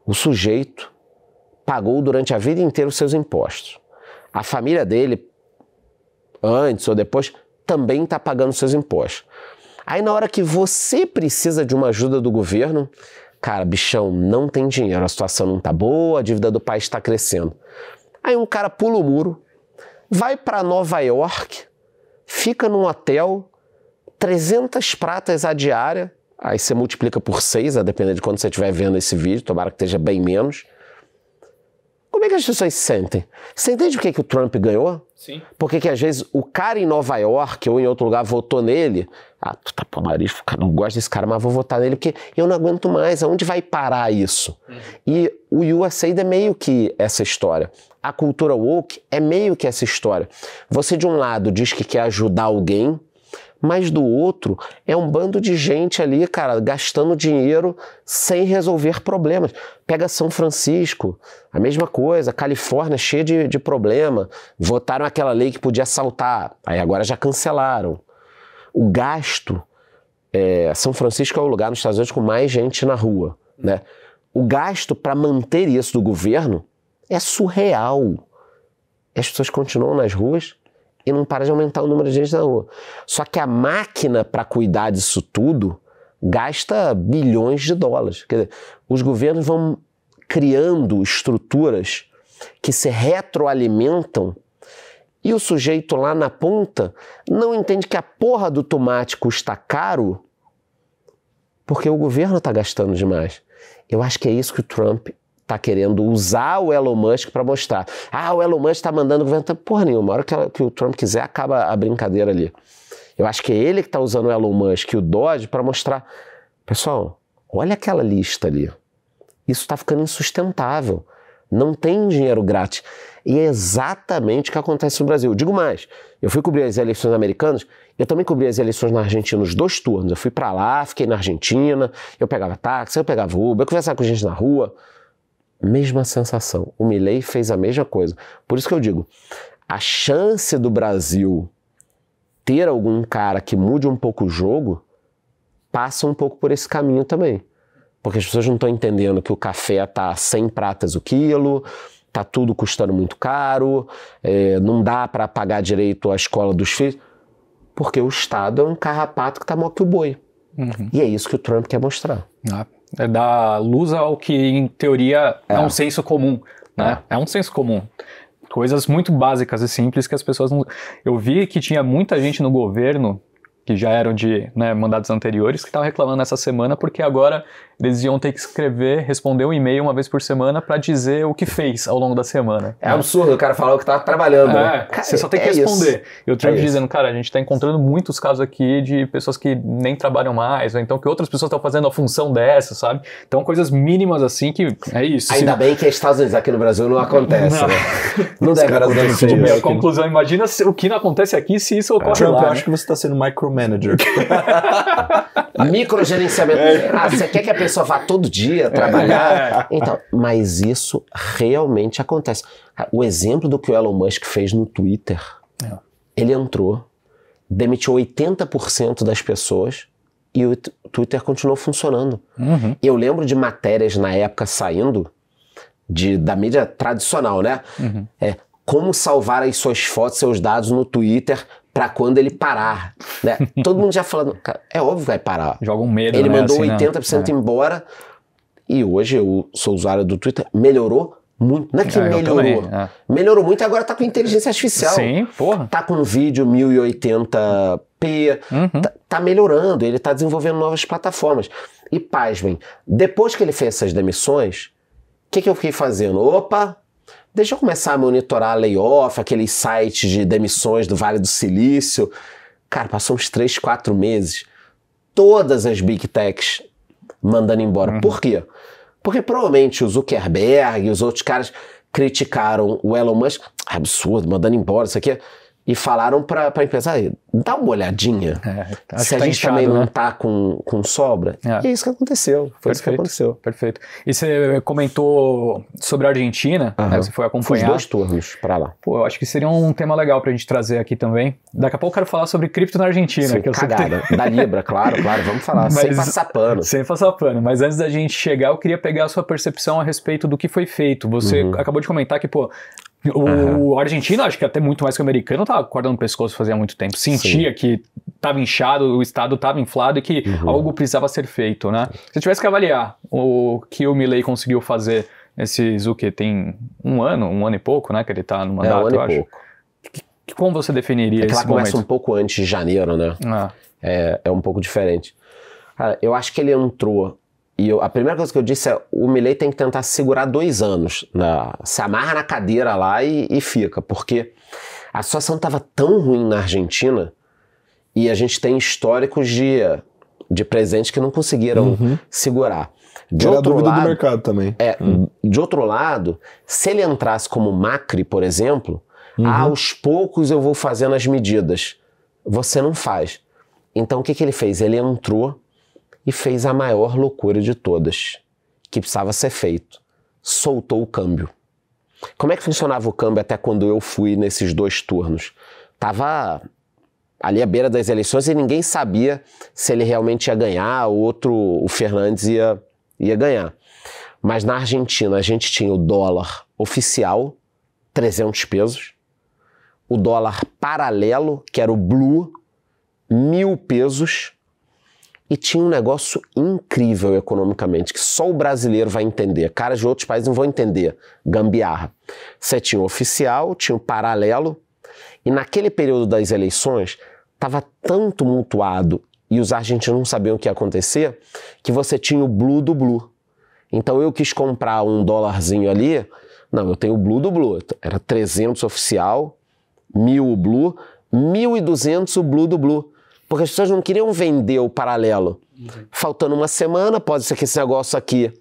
o sujeito pagou durante a vida inteira os seus impostos. A família dele, antes ou depois, também está pagando os seus impostos. Aí na hora que você precisa de uma ajuda do governo, cara, bichão, não tem dinheiro, a situação não tá boa, a dívida do país está crescendo. Aí um cara pula o muro, vai para Nova York, fica num hotel, 300 pratas a diária, aí você multiplica por 6, a depender de quando você estiver vendo esse vídeo, tomara que esteja bem menos. Como é que as pessoas se sentem? Você entende por que o Trump ganhou? Sim. Porque que às vezes o cara em Nova York ou em outro lugar votou nele, tu tá pô, Marisco, não gosto desse cara, mas vou votar nele porque eu não aguento mais, aonde vai parar isso? E o USAID é meio que essa história. A cultura woke é meio que essa história. Você de um lado diz que quer ajudar alguém, mas do outro é um bando de gente ali, cara, gastando dinheiro sem resolver problemas. Pega São Francisco, a mesma coisa, Califórnia cheia de problema. Votaram aquela lei que podia assaltar, aí agora já cancelaram. O gasto, São Francisco é o lugar nos Estados Unidos com mais gente na rua, né? O gasto para manter isso do governo é surreal. As pessoas continuam nas ruas e não para de aumentar o número de gente na rua. Só que a máquina para cuidar disso tudo gasta bilhões de dólares. Quer dizer, os governos vão criando estruturas que se retroalimentam e o sujeito lá na ponta não entende que a porra do tomate custa caro porque o governo está gastando demais. Eu acho que é isso que o Trump está querendo usar o Elon Musk para mostrar. O Elon Musk está mandando o governo... Porra nenhuma, a hora que o Trump quiser, acaba a brincadeira ali. Eu acho que é ele que está usando o Elon Musk e o Dodge para mostrar... Pessoal, olha aquela lista ali. Isso está ficando insustentável. Não tem dinheiro grátis. E é exatamente o que acontece no Brasil. Eu digo mais, eu fui cobrir as eleições americanas, eu também cobri as eleições na Argentina nos 2 turnos. Eu fui pra lá, fiquei na Argentina, eu pegava táxi, eu pegava Uber, eu conversava com gente na rua. Mesma sensação. O Milei fez a mesma coisa. Por isso que eu digo, a chance do Brasil ter algum cara que mude um pouco o jogo passa um pouco por esse caminho também. Porque as pessoas não estão entendendo que o café tá 100 pratas o quilo, tá tudo custando muito caro, não dá para pagar direito a escola dos filhos, porque o Estado é um carrapato que tá maior que o boi. E é isso que o Trump quer mostrar. É dar luz ao que, em teoria, é um senso comum, né? É um senso comum. Coisas muito básicas e simples que as pessoas não... Eu vi que tinha muita gente no governo que já eram de mandatos anteriores, que estavam reclamando essa semana porque agora eles iam ter que responder um e-mail uma vez por semana para dizer o que fez ao longo da semana. É absurdo, o cara falou que tava trabalhando. Né? Cara, você só tem que responder. E o Trump dizendo, cara, a gente tá encontrando muitos casos aqui de pessoas que nem trabalham mais, ou então que outras pessoas estão fazendo a função dessa, sabe? Então coisas mínimas assim que é isso. Ainda bem que é Estados Unidos, aqui no Brasil não acontece, né? Não deve acontecer isso. Minha conclusão, imagina o que não acontece aqui se isso ocorre Trump, lá. eu acho que você tá sendo micromanager. Microgerenciamento. Você quer que a pessoa vá todo dia trabalhar? Então, mas isso realmente acontece. O exemplo do que o Elon Musk fez no Twitter, ele entrou, demitiu 80% das pessoas e o Twitter continuou funcionando. Eu lembro de matérias na época saindo da mídia tradicional, né? Como salvar as suas fotos, seus dados no Twitter para quando ele parar, né? Todo mundo já falando, é óbvio que vai parar. Joga um medo, ele mandou assim, 80% embora e hoje eu sou usuário do Twitter, melhorou muito. Não é que melhorou. Melhorou muito e agora tá com inteligência artificial. Sim, porra. Tá com vídeo 1080p, tá melhorando, ele tá desenvolvendo novas plataformas. E pasmem, depois que ele fez essas demissões, o que eu fiquei fazendo? Opa, deixa eu começar a monitorar a layoff, aqueles sites de demissões do Vale do Silício. Cara, passou uns 3, 4 meses, todas as Big Techs mandando embora. Por quê? Porque provavelmente o Zuckerberg e os outros caras criticaram o Elon Musk, absurdo, mandando embora, isso aqui, e falaram pra empresa, dá uma olhadinha, se a gente inchado, também não tá com sobra. E é isso que aconteceu, foi isso que aconteceu. Perfeito. E você comentou sobre a Argentina, né, você foi acompanhar. Fui 2 turnos pra lá. Pô, eu acho que seria um tema legal pra gente trazer aqui também. Daqui a pouco eu quero falar sobre cripto na Argentina. Sim, que eu cagada, da Libra, claro, vamos falar, sem passar pano. Sem passar pano, mas antes da gente chegar, eu queria pegar a sua percepção a respeito do que foi feito. Você acabou de comentar que, pô, o argentino, acho que até muito mais que o americano, tava acordando o pescoço fazia muito tempo. Sentia que tava inchado, o estado tava inflado e que algo precisava ser feito, né? Se tivesse que avaliar o que o Milei conseguiu fazer nesses, tem um ano e pouco, né, que ele tá no mandato, eu acho. Como você definiria esse momento? Ela começa um pouco antes de janeiro, né? É um pouco diferente. Cara, eu acho que ele entrou... E a primeira coisa que eu disse é, o Milei tem que tentar segurar 2 anos, se amarra na cadeira lá e fica, porque a situação estava tão ruim na Argentina e a gente tem históricos de presidentes que não conseguiram segurar. Era a dúvida do mercado também. De outro lado, se ele entrasse como Macri, por exemplo, aos poucos eu vou fazendo as medidas. Você não faz. Então o que ele fez? Ele entrou e fez a maior loucura de todas, que precisava ser feito. Soltou o câmbio. Como é que funcionava o câmbio até quando eu fui nesses 2 turnos? Tava ali à beira das eleições e ninguém sabia se ele realmente ia ganhar, o Fernandes ia ganhar. Mas na Argentina a gente tinha o dólar oficial, 300 pesos, o dólar paralelo, que era o blue, 1.000 pesos, e tinha um negócio incrível economicamente, que só o brasileiro vai entender. Caras de outros países não vão entender. Gambiarra. Você tinha o oficial, tinha o paralelo, e naquele período das eleições, estava tão tumultuado e os argentinos não sabiam o que ia acontecer, que você tinha o blue do blue. Então eu quis comprar um dólarzinho ali, não, eu tenho o blue do blue. Era 300 oficial, 1.000 o blue, 1.200 o blue do blue. Porque as pessoas não queriam vender o paralelo. Faltando uma semana, pode ser que esse negócio aqui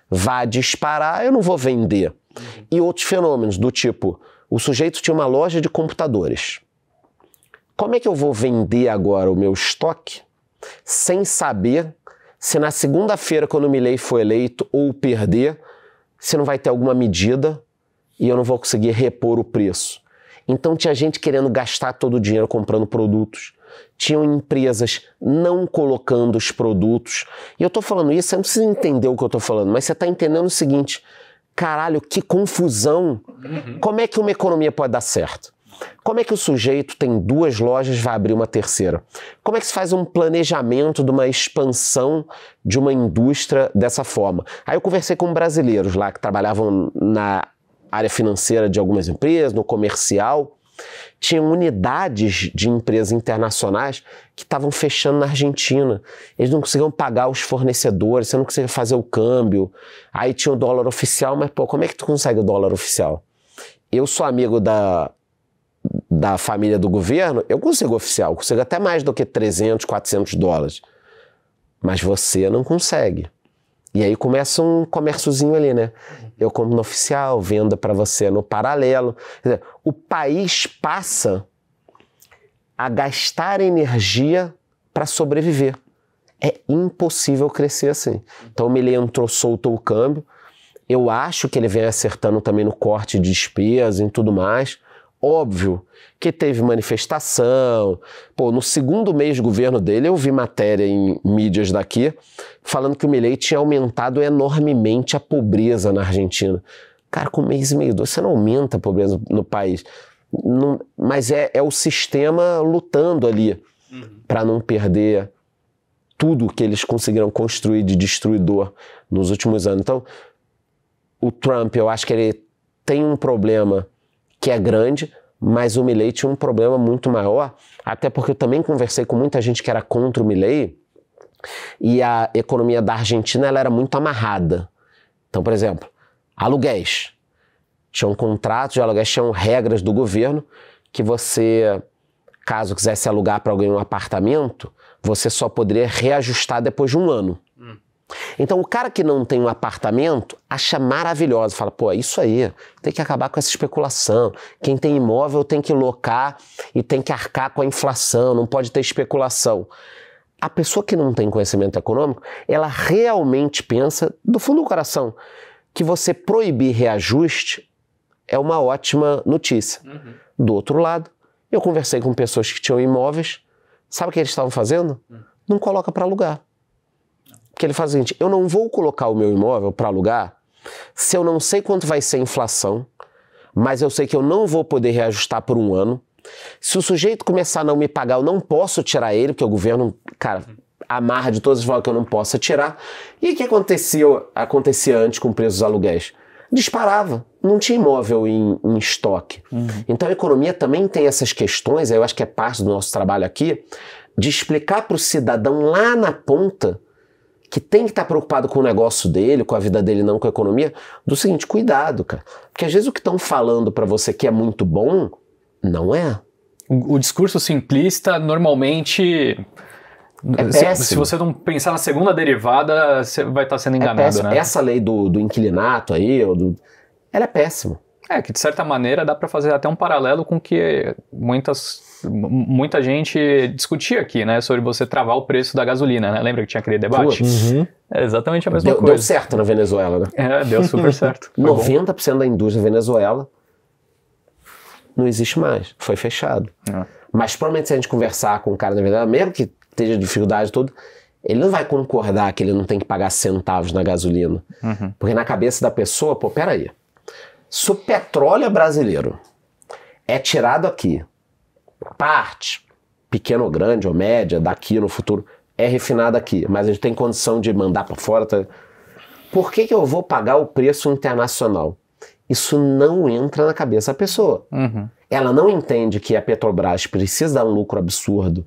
vá disparar, eu não vou vender. E outros fenômenos do tipo, o sujeito tinha uma loja de computadores. Como é que eu vou vender agora o meu estoque sem saber se na segunda-feira, quando o Milei for eleito ou perder, se não vai ter alguma medida e eu não vou conseguir repor o preço? Então tinha gente querendo gastar todo o dinheiro comprando produtos. Tinham empresas não colocando os produtos. E eu tô falando isso, você não precisa entender o que eu tô falando, mas você tá entendendo o seguinte, caralho, que confusão. Como é que uma economia pode dar certo? Como é que o sujeito tem 2 lojas e vai abrir uma terceira? Como é que se faz um planejamento de uma expansão de uma indústria dessa forma? Aí eu conversei com brasileiros lá que trabalhavam na área financeira de algumas empresas, no comercial. Tinham unidades de empresas internacionais que estavam fechando na Argentina. Eles não conseguiam pagar os fornecedores, você não conseguia fazer o câmbio. Aí tinha o dólar oficial, mas pô, como é que tu consegue o dólar oficial? Eu sou amigo da família do governo, eu consigo oficial, consigo até mais do que 300, 400 dólares. Mas você não consegue. E aí começa um comérciozinho ali, né? Eu compro no oficial, vendo para você no paralelo. Quer dizer, o país passa a gastar energia para sobreviver. É impossível crescer assim. Então o Milei entrou, soltou o câmbio. Eu acho que ele vem acertando também no corte de despesa e tudo mais. Óbvio que teve manifestação. Pô, no segundo mês de governo dele, eu vi matéria em mídias daqui falando que o Milei tinha aumentado enormemente a pobreza na Argentina. Cara, com 1 mês e meio, você não aumenta a pobreza no país. Não, mas é o sistema lutando ali para não perder tudo que eles conseguiram construir de destruidor nos últimos anos. Então, o Trump, eu acho que ele tem um problema que é grande, mas o Milei tinha um problema muito maior, até porque eu também conversei com muita gente que era contra o Milei, e a economia da Argentina ela era muito amarrada. Então, por exemplo, aluguéis. Tinham contratos de aluguéis, tinham regras do governo que você, caso quisesse alugar para alguém um apartamento, você só poderia reajustar depois de 1 ano. Então o cara que não tem um apartamento acha maravilhoso, fala, pô, é isso aí, tem que acabar com essa especulação. Quem tem imóvel tem que locar e tem que arcar com a inflação, não pode ter especulação. A pessoa que não tem conhecimento econômico, ela realmente pensa, do fundo do coração, que você proibir reajuste é uma ótima notícia. Do outro lado, eu conversei com pessoas que tinham imóveis, sabe o que eles estavam fazendo? Não coloca para alugar. Porque ele faz o seguinte, eu não vou colocar o meu imóvel para alugar se eu não sei quanto vai ser a inflação, mas eu sei que eu não vou poder reajustar por 1 ano. Se o sujeito começar a não me pagar, eu não posso tirar ele, porque o governo, cara, amarra de todas as formas que eu não possa tirar. E o que acontecia antes com o preço dos aluguéis? Disparava, não tinha imóvel em estoque. Então a economia também tem essas questões, eu acho que é parte do nosso trabalho aqui, de explicar para o cidadão lá na ponta, que tem que estar preocupado com o negócio dele, com a vida dele, não com a economia, do seguinte, cuidado, cara. Porque às vezes o que estão falando para você que é muito bom, não é. O discurso simplista, normalmente, se você não pensar na segunda derivada, você vai estar sendo enganado, né? Essa lei do inquilinato aí, ela é péssima. É, que de certa maneira dá para fazer até um paralelo com o que muita gente discutia aqui, né? Sobre você travar o preço da gasolina, né? Lembra que tinha aquele debate? É exatamente a mesma coisa. Deu certo na Venezuela, né? É, deu super certo. 90% da indústria da Venezuela não existe mais. Foi fechado. Mas provavelmente se a gente conversar com o cara da Venezuela, mesmo que esteja dificuldade e tudo, ele não vai concordar que ele não tem que pagar centavos na gasolina. Porque na cabeça da pessoa, pô, peraí. Se o petróleo brasileiro é tirado aqui, parte, pequena ou grande ou média, daqui no futuro, é refinado aqui, mas a gente tem condição de mandar para fora, tá? Por que eu vou pagar o preço internacional? Isso não entra na cabeça da pessoa. Ela não entende que a Petrobras precisa dar um lucro absurdo,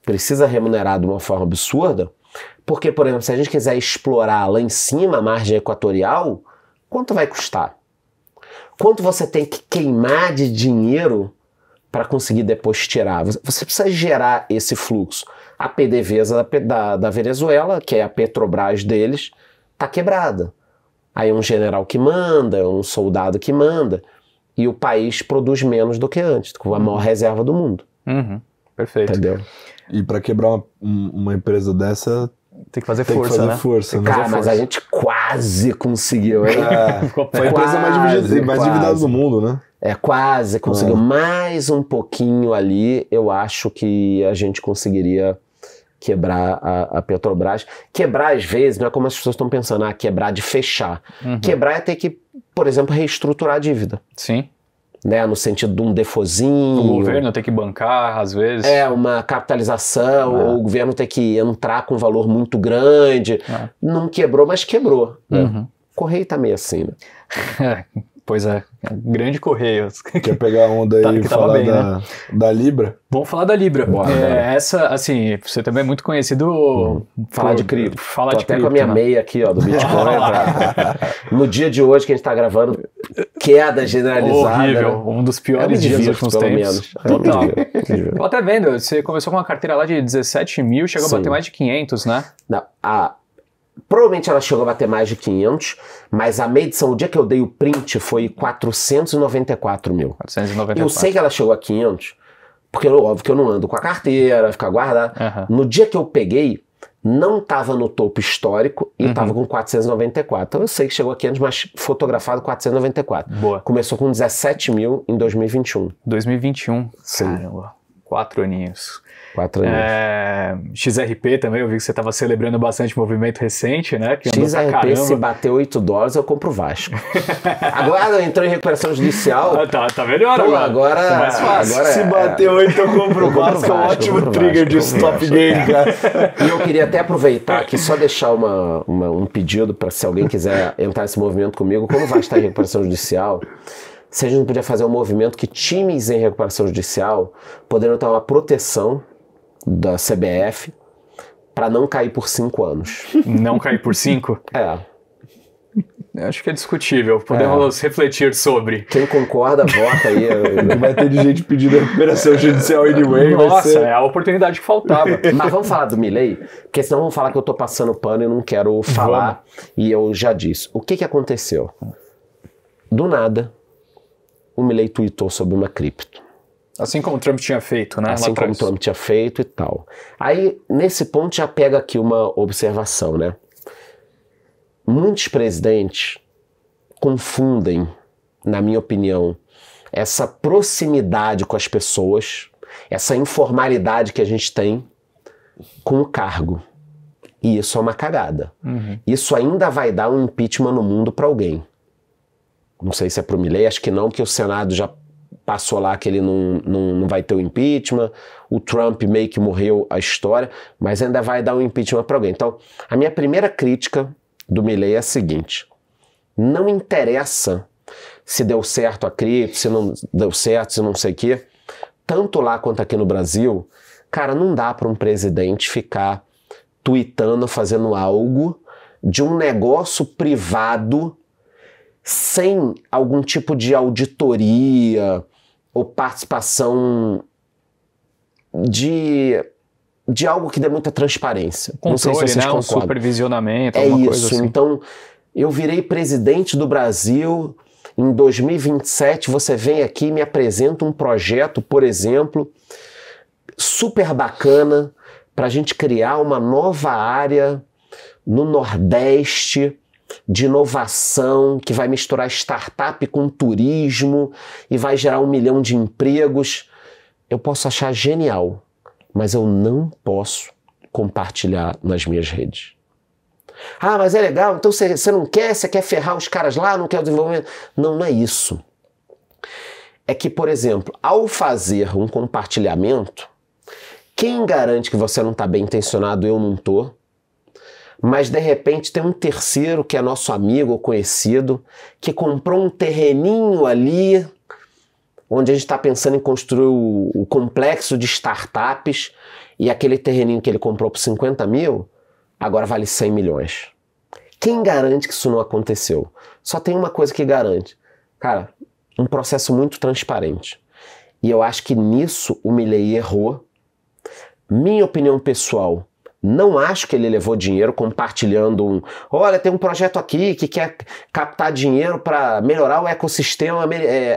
precisa remunerar de uma forma absurda, porque, por exemplo, se a gente quiser explorar lá em cima a margem equatorial, quanto vai custar? Quanto você tem que queimar de dinheiro para conseguir depois tirar? Você precisa gerar esse fluxo. A PDVSA da Venezuela, que é a Petrobras deles, está quebrada. Aí é um general que manda, é um soldado que manda, e o país produz menos do que antes, com a maior reserva do mundo. Perfeito. Entendeu? E pra quebrar uma empresa dessa, Tem que fazer tem força, que fazer né? força, né? Cara, mas a gente quase conseguiu, hein? Foi a empresa mais endividada do mundo, né? Quase conseguiu. Mais um pouquinho ali, eu acho que a gente conseguiria quebrar a Petrobras. Quebrar, às vezes, não é como as pessoas estão pensando, quebrar de fechar. Quebrar é ter que, por exemplo, reestruturar a dívida. Sim. Né? No sentido de um defozinho. O governo tem que bancar, às vezes. Uma capitalização, ou o governo tem que entrar com um valor muito grande. Não quebrou, mas quebrou. Né? Correio tá meio assim, né? Pois é, grande Correio. Quer pegar a onda aí e falar bem, né? da Libra? Vamos falar da Libra. Bora. Essa, assim, você também é muito conhecido... Falar de cripto. Falar Tô de até cripto, com a minha né? meia aqui, ó, do Bitcoin. No dia de hoje que a gente tá gravando, queda generalizada. Horrível, né? um dos piores dias dos últimos pelo tempos. menos. Total. Me divirto. Tô até vendo, você começou com uma carteira lá de 17 mil, chegou a Sim. bater mais de 500, né? Não, provavelmente ela chegou a bater mais de 500, mas a medição, o dia que eu dei o print foi 494 mil. 494. Eu sei que ela chegou a 500, porque óbvio que eu não ando com a carteira, ficar guardada. No dia que eu peguei, não estava no topo histórico e estava com 494. Então eu sei que chegou a 500, mas fotografado 494. Boa. Começou com 17 mil em 2021. 2021. Sim. Caramba, 4 aninhos. 4 anos. XRP também, eu vi que você estava celebrando bastante movimento recente, né? Que andou pra XRP, caramba. se bater $8, eu compro o Vasco. Agora entrou em recuperação judicial. Tá melhor Pô, agora. Tá mais fácil. agora Se bater 8, eu compro o Vasco, é um ótimo trigger de stop game, cara. E eu queria até aproveitar aqui, só deixar um pedido para se alguém quiser entrar nesse movimento comigo, como vai estar em recuperação judicial, se a gente não podia fazer um movimento que times em recuperação judicial poderiam ter uma proteção da CBF para não cair por 5 anos. Não cair por 5? Eu acho que é discutível. Podemos refletir sobre. Quem concorda, vota aí. Vai ter de gente pedindo recuperação judicial anyway. Nossa, é a oportunidade que faltava. Mas vamos falar do Milei? Porque senão vamos falar que eu tô passando pano e não quero falar. E eu já disse. O que aconteceu? Do nada, o Milei tweetou sobre uma cripto. Assim como o Trump tinha feito, né? Assim como o Trump tinha feito e tal. Aí, nesse ponto, já pega aqui uma observação, né? Muitos presidentes confundem, na minha opinião, essa proximidade com as pessoas, essa informalidade que a gente tem com o cargo. E isso é uma cagada. Isso ainda vai dar um impeachment no mundo para alguém. Não sei se é pro Milei, acho que não, porque o Senado já passou lá que ele não vai ter o impeachment, o Trump meio que morreu a história, mas ainda vai dar um impeachment para alguém. Então, a minha primeira crítica do Milei é a seguinte: não interessa se deu certo a cripto, se não deu certo, se não sei o quê, tanto lá quanto aqui no Brasil, cara, não dá para um presidente ficar tweetando, fazendo algo de um negócio privado sem algum tipo de auditoria ou participação de algo que dê muita transparência. Controle, não sei se vocês né? concordam. Supervisionamento, É alguma isso, coisa assim. então eu virei presidente do Brasil em 2027, você vem aqui e me apresenta um projeto, por exemplo, super bacana para a gente criar uma nova área no Nordeste de inovação, que vai misturar startup com turismo e vai gerar 1 milhão de empregos. Eu posso achar genial, mas eu não posso compartilhar nas minhas redes. Ah, mas é legal, então você não quer, você quer ferrar os caras lá, não quer o desenvolvimento. Não é isso. É que, por exemplo, ao fazer um compartilhamento, quem garante que você não está bem intencionado? Eu não estou. Mas de repente tem um terceiro que é nosso amigo ou conhecido, que comprou um terreninho ali, onde a gente está pensando em construir o complexo de startups, e aquele terreninho que ele comprou por 50 mil, agora vale 100 milhões. Quem garante que isso não aconteceu? Só tem uma coisa que garante. Cara, um processo muito transparente. E eu acho que nisso o Milei errou. Minha opinião pessoal, Não acho que ele levou dinheiro compartilhando olha, tem um projeto aqui que quer captar dinheiro para melhorar o ecossistema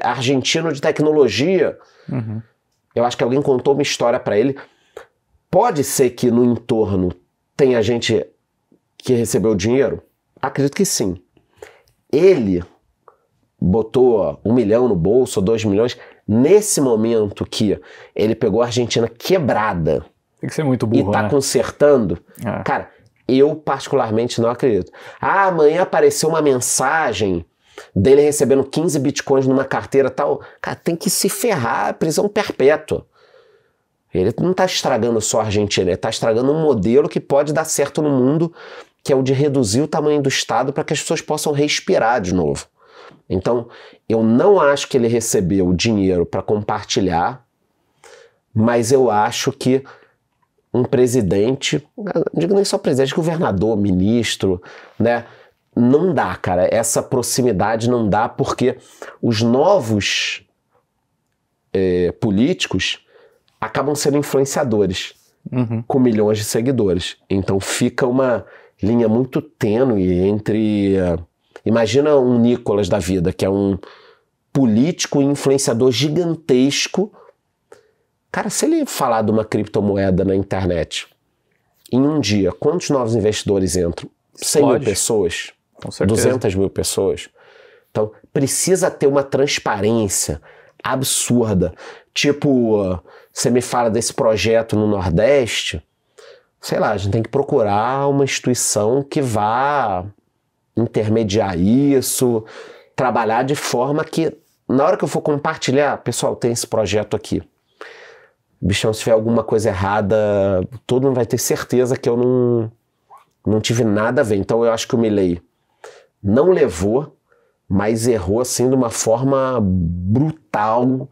argentino de tecnologia. Eu acho que alguém contou uma história para ele. Pode ser que no entorno tenha gente que recebeu dinheiro? Acredito que sim. Ele botou 1 milhão no bolso, 2 milhões, nesse momento que ele pegou a Argentina quebrada. Tem que ser muito burro, e tá né? consertando. Cara, eu particularmente não acredito. Amanhã apareceu uma mensagem dele recebendo 15 bitcoins numa carteira e tal. Cara, tem que se ferrar, prisão perpétua. Ele não tá estragando só a Argentina, ele tá estragando um modelo que pode dar certo no mundo, que é o de reduzir o tamanho do Estado para que as pessoas possam respirar de novo. Então, eu não acho que ele recebeu dinheiro para compartilhar, mas eu acho que um presidente, não digo nem só presidente, governador, ministro, né? Não dá, cara. Essa proximidade não dá porque os novos políticos acabam sendo influenciadores com milhões de seguidores. Então fica uma linha muito tênue entre... imagina um Nicolas da vida, que é um político e influenciador gigantesco. Cara, se ele falar de uma criptomoeda na internet, em um dia, quantos novos investidores entram? 100 mil pessoas? Com certeza. 200 mil pessoas? Então, precisa ter uma transparência absurda. Tipo, você me fala desse projeto no Nordeste, sei lá, a gente tem que procurar uma instituição que vá intermediar isso, trabalhar de forma que, na hora que eu for compartilhar, pessoal, tem esse projeto aqui. Bichão, se tiver alguma coisa errada, todo mundo vai ter certeza que eu não tive nada a ver. Então eu acho que o Milei não levou, mas errou assim de uma forma brutal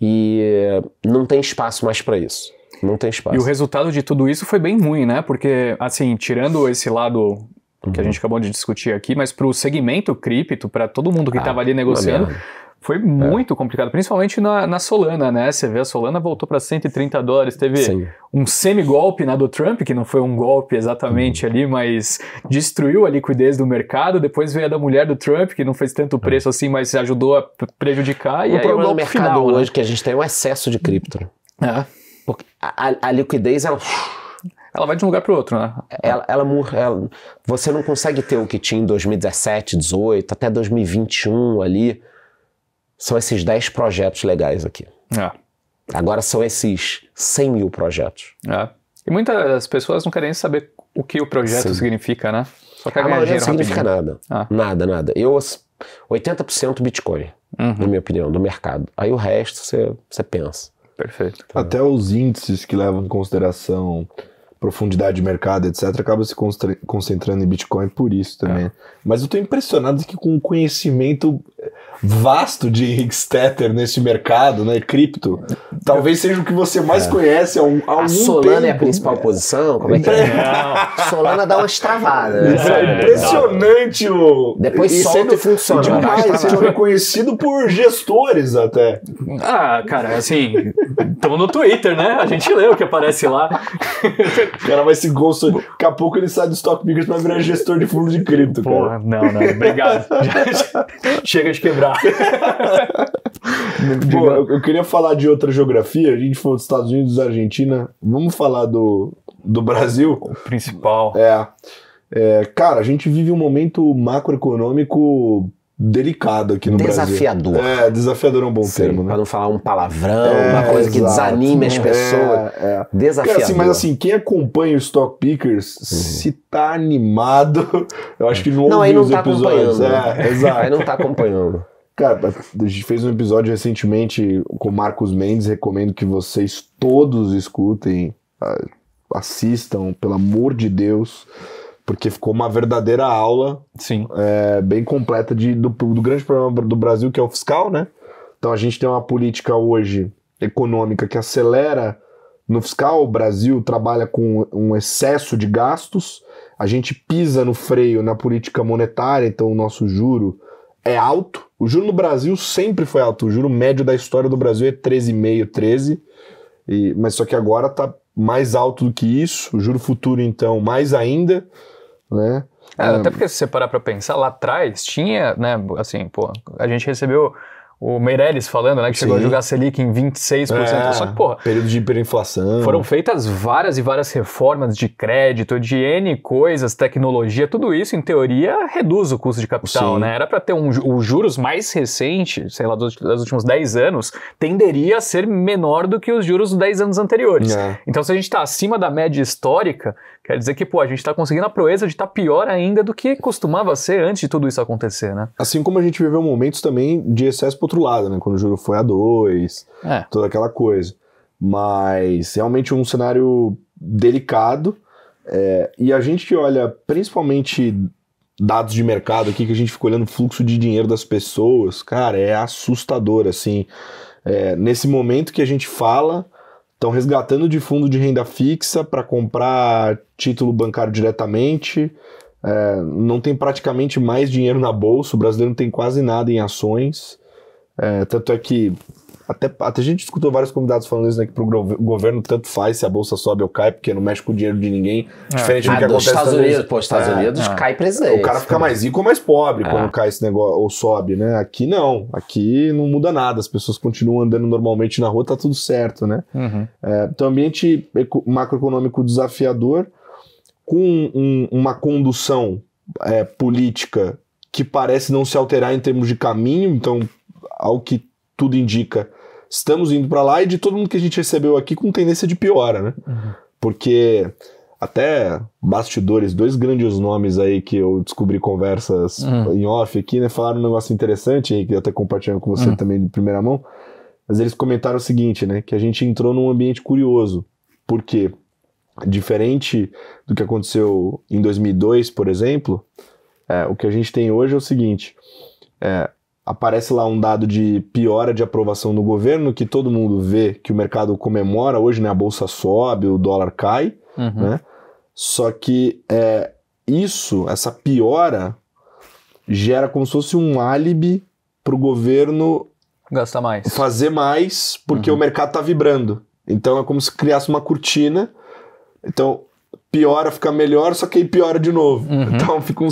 e não tem espaço mais para isso. Não tem espaço. E o resultado de tudo isso foi bem ruim, né? Porque, assim, tirando esse lado que a gente acabou de discutir aqui, mas para o segmento cripto, para todo mundo que estava ali negociando, foi muito complicado, principalmente na Solana, né? Você vê, a Solana voltou para $130, teve um semi-golpe na do Trump, que não foi um golpe exatamente ali, mas destruiu a liquidez do mercado. Depois veio a da mulher do Trump, que não fez tanto preço assim, mas ajudou a prejudicar. E aí problema o no mercado final, hoje né? que a gente tem um excesso de cripto. Porque a liquidez, ela vai de um lugar para o outro, né? Você não consegue ter o que tinha em 2017, 2018, até 2021 ali. São esses 10 projetos legais aqui. Agora são esses 100 mil projetos. E muitas pessoas não querem saber o que o projeto significa, né? Só quer a ganhar maioria não dinheiro significa rapidinho. nada. 80% Bitcoin, na minha opinião, do mercado. Aí o resto você pensa. Perfeito. Até os índices que levam em consideração profundidade de mercado, etc., acaba se concentrando em Bitcoin por isso também. Mas eu tô impressionado que com o conhecimento vasto de Henrik Stetter nesse mercado, né, cripto, talvez seja o que você mais conhece há algum A Solana tempo. é a principal posição? Como é que é? Solana dá umas travadas. Né? É impressionante o... Depois solta e funciona. Digo mais, sendo reconhecido por gestores até. Cara, assim, estamos no Twitter, né? A gente lê o que aparece lá. O cara vai se gostar. Daqui a pouco ele sai do Stock Pickers pra virar gestor de fundo de cripto, cara. Porra, não, obrigado. Chega de quebrar. Bom, eu queria falar de outra geografia. A gente falou dos Estados Unidos, da Argentina. Vamos falar do Brasil? O principal. Cara, a gente vive um momento macroeconômico delicado aqui no Desafiador. Brasil. Desafiador é um bom termo, né? Pra não falar um palavrão, uma coisa que desanime as pessoas. Desafiador. Cara, mas assim, quem acompanha o Stock Pickers, se tá animado, eu acho que não ouviu os episódios. Exato. Aí não tá acompanhando. Cara, a gente fez um episódio recentemente com o Marcos Mendes, recomendo que vocês todos escutem, assistam, pelo amor de Deus, porque ficou uma verdadeira aula, bem completa do grande problema do Brasil, que é o fiscal, né? Então a gente tem uma política hoje econômica que acelera no fiscal. O Brasil trabalha com um excesso de gastos, a gente pisa no freio na política monetária, então o nosso juro é alto. O juro no Brasil sempre foi alto. O juro médio da história do Brasil é 13,5, 13. Mas só que agora tá mais alto do que isso, o juro futuro, então, mais ainda, né? Até porque se você parar pra pensar, lá atrás tinha, né, assim, pô, a gente recebeu o Meirelles falando, né, que chegou a jogar Selic em 26%, só que, pô, período de hiperinflação. Foram feitas várias e várias reformas de crédito, de N coisas, tecnologia, tudo isso, em teoria, reduz o custo de capital, né? Era para ter os juros mais recentes, sei lá, dos últimos 10 anos, tenderia a ser menor do que os juros dos 10 anos anteriores. Então, se a gente está acima da média histórica, quer dizer que, pô, a gente está conseguindo a proeza de estar pior ainda do que costumava ser antes de tudo isso acontecer, né? Assim como a gente viveu momentos também de excesso pro outro lado, né? Quando o juro foi a 2, toda aquela coisa. Mas realmente um cenário delicado. E a gente olha principalmente dados de mercado aqui, que a gente fica olhando o fluxo de dinheiro das pessoas, cara, é assustador, assim. Nesse momento que a gente fala, estão resgatando de fundo de renda fixa para comprar título bancário diretamente, não tem praticamente mais dinheiro na bolsa, o brasileiro não tem quase nada em ações, tanto é que até a gente escutou vários convidados falando isso, né, que pro governo tanto faz se a bolsa sobe ou cai, porque não mexe com o dinheiro de ninguém, diferente do que acontece nos Estados Unidos. Pô, Estados Unidos cai presidente. O cara fica mais rico ou mais pobre quando cai esse negócio, ou sobe, né? Aqui não, aqui não muda nada, as pessoas continuam andando normalmente na rua, tá tudo certo, né? Então, ambiente macroeconômico desafiador, com uma condução política que parece não se alterar em termos de caminho, então, ao que tudo indica, estamos indo para lá, e de todo mundo que a gente recebeu aqui com tendência de piora, né? Porque até bastidores, 2 grandes nomes aí que eu descobri conversas em off aqui, né? Falaram um negócio interessante aí, que eu até compartilhando com você também de primeira mão, mas eles comentaram o seguinte, né? Que a gente entrou num ambiente curioso, porque diferente do que aconteceu em 2002, por exemplo, o que a gente tem hoje é o seguinte, aparece lá um dado de piora de aprovação no governo, que todo mundo vê, que o mercado comemora hoje, né? A bolsa sobe, o dólar cai, né? Só que essa piora gera como se fosse um álibi para o governo gastar mais, fazer mais, porque o mercado está vibrando. Então é como se criasse uma cortina, então piora, fica melhor, só que aí piora de novo. Então fica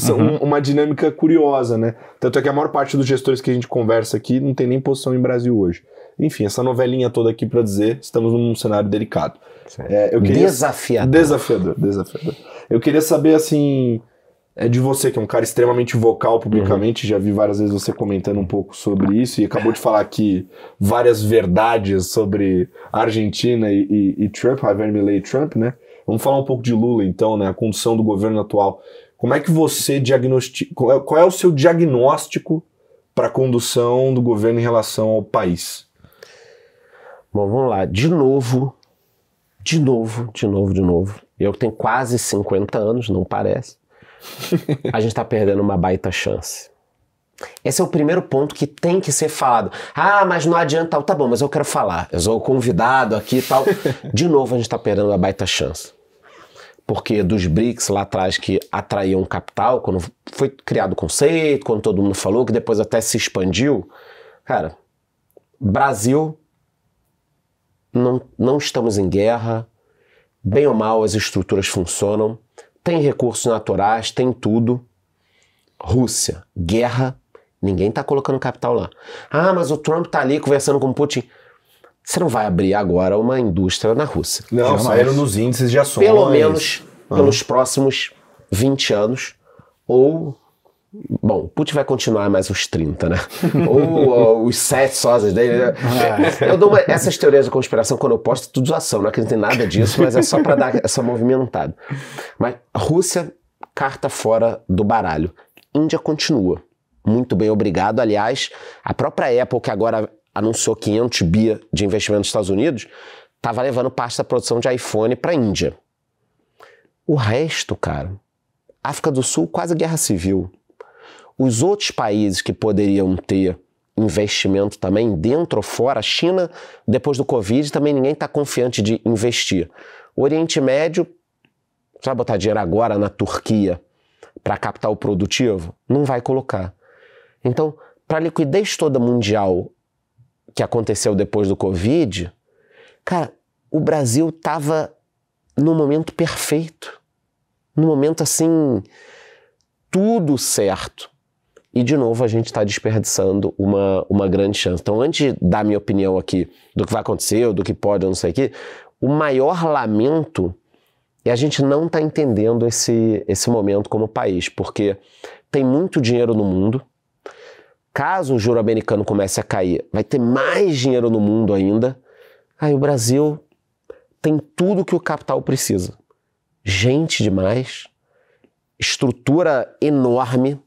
uma dinâmica curiosa, né? Tanto é que a maior parte dos gestores que a gente conversa aqui não tem nem posição em Brasil hoje. Enfim, essa novelinha toda aqui para dizer, estamos num cenário delicado. Desafiador. Eu queria saber, assim, de você, que é um cara extremamente vocal publicamente, já vi várias vezes você comentando um pouco sobre isso, e acabou de falar aqui várias verdades sobre a Argentina e Trump, Javier Milei e Trump, né? Vamos falar um pouco de Lula, então, né? A condução do governo atual. Como é que você diagnostica... Qual é o seu diagnóstico para a condução do governo em relação ao país? Bom, vamos lá. De novo. Eu tenho quase 50 anos, não parece. A gente tá perdendo uma baita chance. Esse é o primeiro ponto que tem que ser falado. Mas não adianta. Tá bom, mas eu quero falar. Eu sou o convidado aqui e tal. De novo, a gente tá perdendo uma baita chance. Porque dos BRICS lá atrás que atraíam capital, quando foi criado o conceito, quando todo mundo falou, que depois até se expandiu, cara, Brasil, não estamos em guerra, bem ou mal as estruturas funcionam, tem recursos naturais, tem tudo. Rússia, guerra, ninguém tá colocando capital lá. Mas o Trump tá ali conversando com o Putin. Você não vai abrir agora uma indústria na Rússia. Não, saíram nos índices de ações. Pelo menos pelos próximos 20 anos. Ou... Bom, o Putin vai continuar mais uns 30, né? Ou os 7 sósias dele. Né? Eu dou essas teorias de conspiração, quando eu posto, tudo zoação. Não acredito em nada disso, mas é só para dar essa movimentada. Mas a Rússia, carta fora do baralho. Índia continua. Muito bem, obrigado. Aliás, a própria Apple, que agora anunciou 500 bi de investimento nos Estados Unidos, estava levando parte da produção de iPhone para a Índia. O resto, cara, África do Sul, quase guerra civil. Os outros países que poderiam ter investimento também, dentro ou fora, a China, depois do Covid, também ninguém está confiante de investir. O Oriente Médio, você vai botar dinheiro agora na Turquia para capital produtivo? Não vai colocar. Então, para a liquidez toda mundial que aconteceu depois do Covid, cara, o Brasil estava no momento perfeito, no momento assim, tudo certo. E de novo a gente está desperdiçando uma grande chance. Então, antes de dar minha opinião aqui do que vai acontecer, ou do que pode, ou não sei o quê, o maior lamento é a gente não estar entendendo esse momento como país, porque tem muito dinheiro no mundo. Caso o juro americano comece a cair, vai ter mais dinheiro no mundo ainda. Aí o Brasil tem tudo que o capital precisa. Gente demais, estrutura enorme,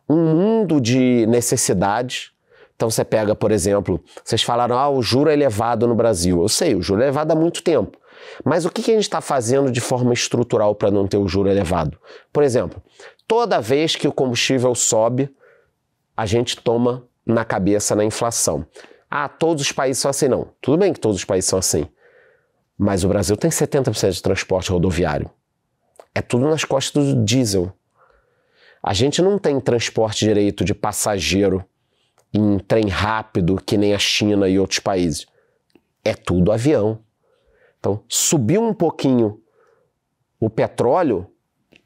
um mundo de necessidades. Então você pega, por exemplo, vocês falaram, o juro é elevado no Brasil. Eu sei, o juro é elevado há muito tempo. Mas o que a gente está fazendo de forma estrutural para não ter o juro elevado? Por exemplo, toda vez que o combustível sobe, a gente toma na cabeça na inflação. Todos os países são assim. Não, tudo bem que todos os países são assim. Mas o Brasil tem 70% de transporte rodoviário. É tudo nas costas do diesel. A gente não tem transporte direito de passageiro em trem rápido, que nem a China e outros países. É tudo avião. Então, subiu um pouquinho o petróleo,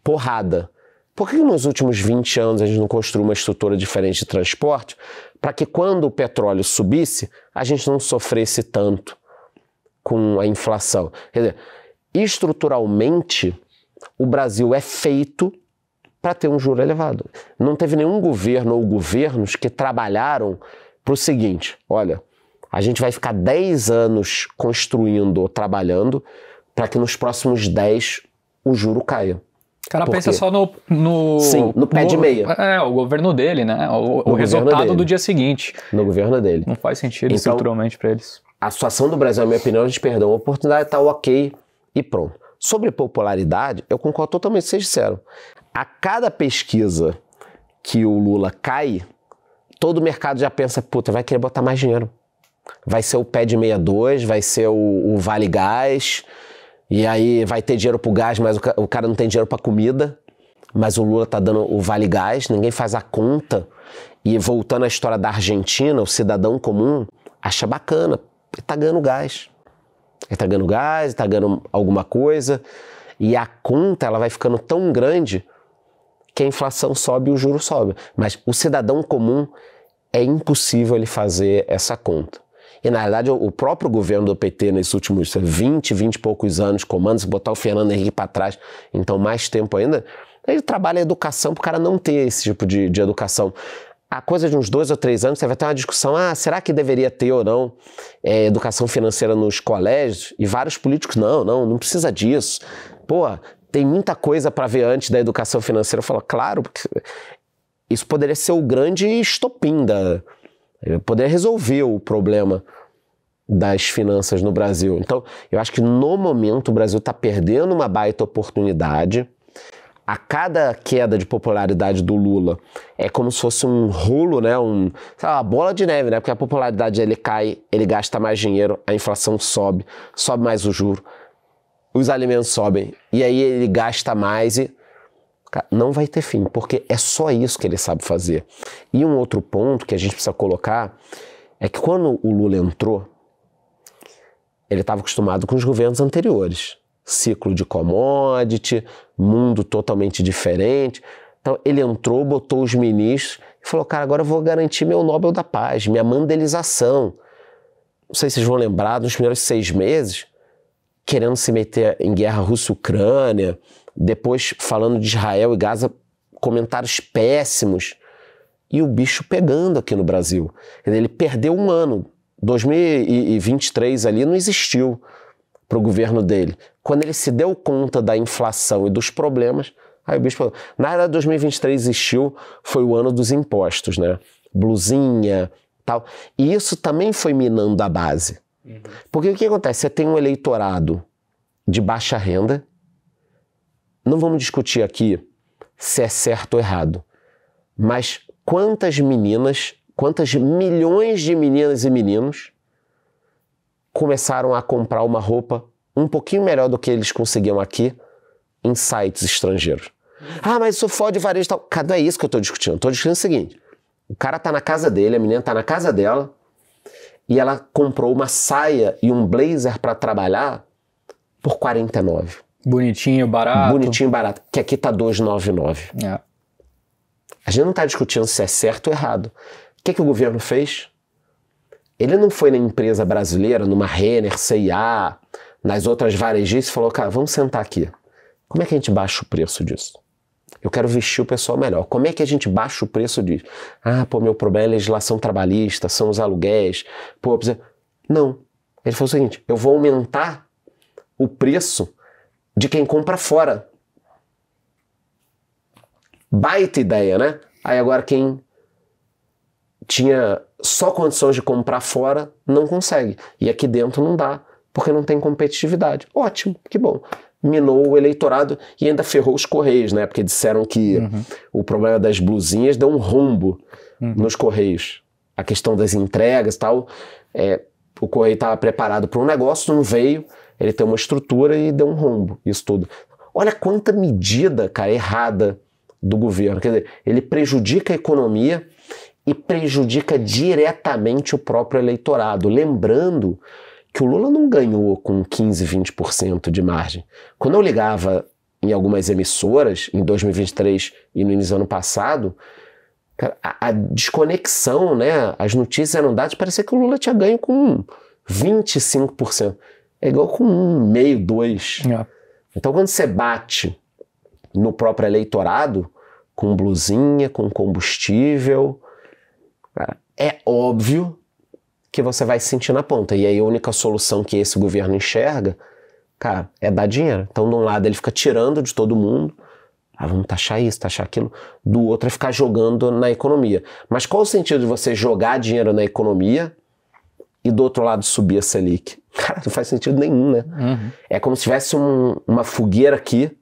porrada. Por que nos últimos 20 anos a gente não construiu uma estrutura diferente de transporte para que quando o petróleo subisse, a gente não sofresse tanto com a inflação? Quer dizer, estruturalmente, o Brasil é feito para ter um juro elevado. Não teve nenhum governo ou governos que trabalharam para o seguinte, olha, a gente vai ficar 10 anos construindo ou trabalhando para que nos próximos 10 o juro caia. O cara pensa só no... Sim, no pé de meia. O governo dele, né? O resultado do dia seguinte. No governo dele. Não faz sentido estruturalmente para eles. A situação do Brasil, na minha opinião, a gente perdeu uma oportunidade, tá ok e pronto. Sobre popularidade, eu concordo totalmente, vocês disseram. A cada pesquisa que o Lula cai, todo o mercado já pensa, puta, vai querer botar mais dinheiro. Vai ser o pé de 62, vai ser o Vale Gás, e aí vai ter dinheiro pro gás, mas o cara não tem dinheiro pra comida, mas o Lula tá dando o Vale Gás, ninguém faz a conta. E voltando à história da Argentina, o cidadão comum acha bacana, ele tá ganhando gás. Ele tá ganhando gás, tá ganhando alguma coisa, e a conta ela vai ficando tão grande que a inflação sobe e o juro sobe. Mas o cidadão comum é impossível ele fazer essa conta. E na verdade o próprio governo do PT nesses últimos 20 e poucos anos, comandos, botar o Fernando Henrique para trás, então mais tempo ainda, ele trabalha a educação para o cara não ter esse tipo de educação. A coisa de uns 2 ou 3 anos, você vai ter uma discussão, será que deveria ter ou não educação financeira nos colégios? E vários políticos, não precisa disso. Pô, tem muita coisa para ver antes da educação financeira. Eu falo, claro, porque isso poderia ser o grande estopim poderia resolver o problema das finanças no Brasil. Então, eu acho que no momento o Brasil está perdendo uma baita oportunidade. A cada queda de popularidade do Lula é como se fosse um rolo, né? Uma bola de neve, né? Porque a popularidade ele cai, ele gasta mais dinheiro, a inflação sobe mais o juro, os alimentos sobem, e aí ele gasta mais e não vai ter fim, porque é só isso que ele sabe fazer. E um outro ponto que a gente precisa colocar é que quando o Lula entrou, ele estava acostumado com os governos anteriores. Ciclo de commodity, mundo totalmente diferente. Então ele entrou, botou os ministros e falou, cara, agora eu vou garantir meu Nobel da Paz, minha mandelização. Não sei se vocês vão lembrar, nos primeiros 6 meses, querendo se meter em guerra Rússia-Ucrânia, depois falando de Israel e Gaza, comentários péssimos, e o bicho pegando aqui no Brasil. Ele perdeu um ano, 2023 ali não existiu para o governo dele. Quando ele se deu conta da inflação e dos problemas, aí o bicho falou, na verdade 2023 existiu, foi o ano dos impostos, né? Blusinha, tal. E isso também foi minando a base. Porque o que acontece? Você tem um eleitorado de baixa renda, não vamos discutir aqui se é certo ou errado, mas quantas milhões de meninas e meninos começaram a comprar uma roupa um pouquinho melhor do que eles conseguiam aqui em sites estrangeiros. Mas isso fode varejo e tal. Cara, não é isso que eu estou discutindo. Estou discutindo o seguinte, o cara tá na casa dele, a menina tá na casa dela, e ela comprou uma saia e um blazer para trabalhar por 49. Bonitinho, barato. Bonitinho, barato. Que aqui tá 2,99. É. A gente não tá discutindo se é certo ou errado. O que o governo fez? Ele não foi na empresa brasileira, numa Renner, C&A, nas outras varejistas e falou, cara, vamos sentar aqui. Como é que a gente baixa o preço disso? Eu quero vestir o pessoal melhor. Como é que a gente baixa o preço disso? Ah, pô, meu problema é a legislação trabalhista, são os aluguéis. Pô, não. Ele falou o seguinte, eu vou aumentar o preço de quem compra fora. Baita ideia, né? Aí agora quem tinha só condições de comprar fora não consegue. E aqui dentro não dá, porque não tem competitividade. Ótimo, que bom. Minou o eleitorado e ainda ferrou os Correios, né? Porque disseram que o problema das blusinhas deu um rombo nos Correios. A questão das entregas e tal. O Correio estava preparado para um negócio, não veio, ele tem uma estrutura e deu um rombo, isso tudo. Olha quanta medida, cara, errada do governo. Quer dizer, ele prejudica a economia e prejudica diretamente o próprio eleitorado. Lembrando que o Lula não ganhou com 15, 20% de margem. Quando eu ligava em algumas emissoras, em 2023 e no início do ano passado, a desconexão, né? As notícias eram dadas, parecia que o Lula tinha ganho com 25%. É igual com 1,5%, 2%. É. Então, quando você bate no próprio eleitorado, com blusinha, com combustível, é óbvio que você vai sentir na ponta. E aí a única solução que esse governo enxerga, cara, é dar dinheiro. Então, de um lado, ele fica tirando de todo mundo, vamos taxar isso, taxar aquilo. Do outro é ficar jogando na economia. Mas qual o sentido de você jogar dinheiro na economia e do outro lado subir a Selic? Cara, não faz sentido nenhum, né? É como se tivesse uma fogueira aqui,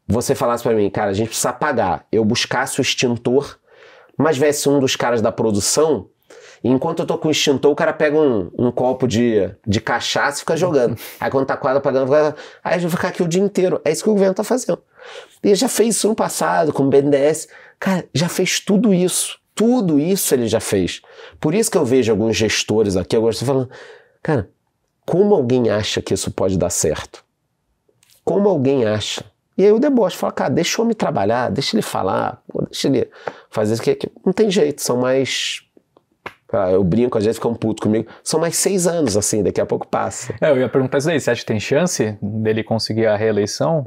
você falasse pra mim, cara, a gente precisa apagar. Eu buscasse o extintor, mas viesse um dos caras da produção, e enquanto eu tô com o extintor, o cara pega um copo de cachaça e fica jogando. Aí quando tá quase apagando, aí a gente vai ficar aqui o dia inteiro. É isso que o governo tá fazendo. Ele já fez isso no passado, com o BNDES. Cara, já fez tudo isso. Tudo isso ele já fez. Por isso que eu vejo alguns gestores aqui, agora estou falando, cara, como alguém acha que isso pode dar certo? Como alguém acha? E aí o deboche fala, cara, deixa o homem trabalhar, deixa ele falar, deixa ele fazer isso que não tem jeito, são mais... Eu brinco, às vezes ficam putos comigo. São mais 6 anos, assim, daqui a pouco passa. Eu ia perguntar isso aí, você acha que tem chance dele conseguir a reeleição?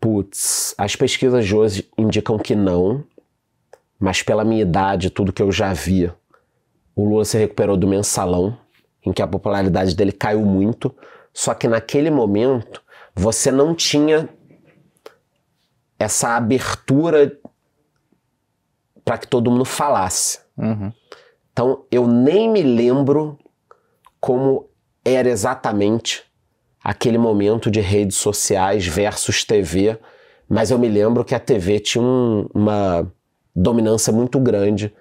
Putz, as pesquisas de hoje indicam que não, mas pela minha idade, tudo que eu já vi, o Lula se recuperou do mensalão, em que a popularidade dele caiu muito, só que naquele momento você não tinha essa abertura para que todo mundo falasse. Então eu nem me lembro como era exatamente aquele momento de redes sociais versus TV, mas eu me lembro que a TV tinha uma dominância muito grande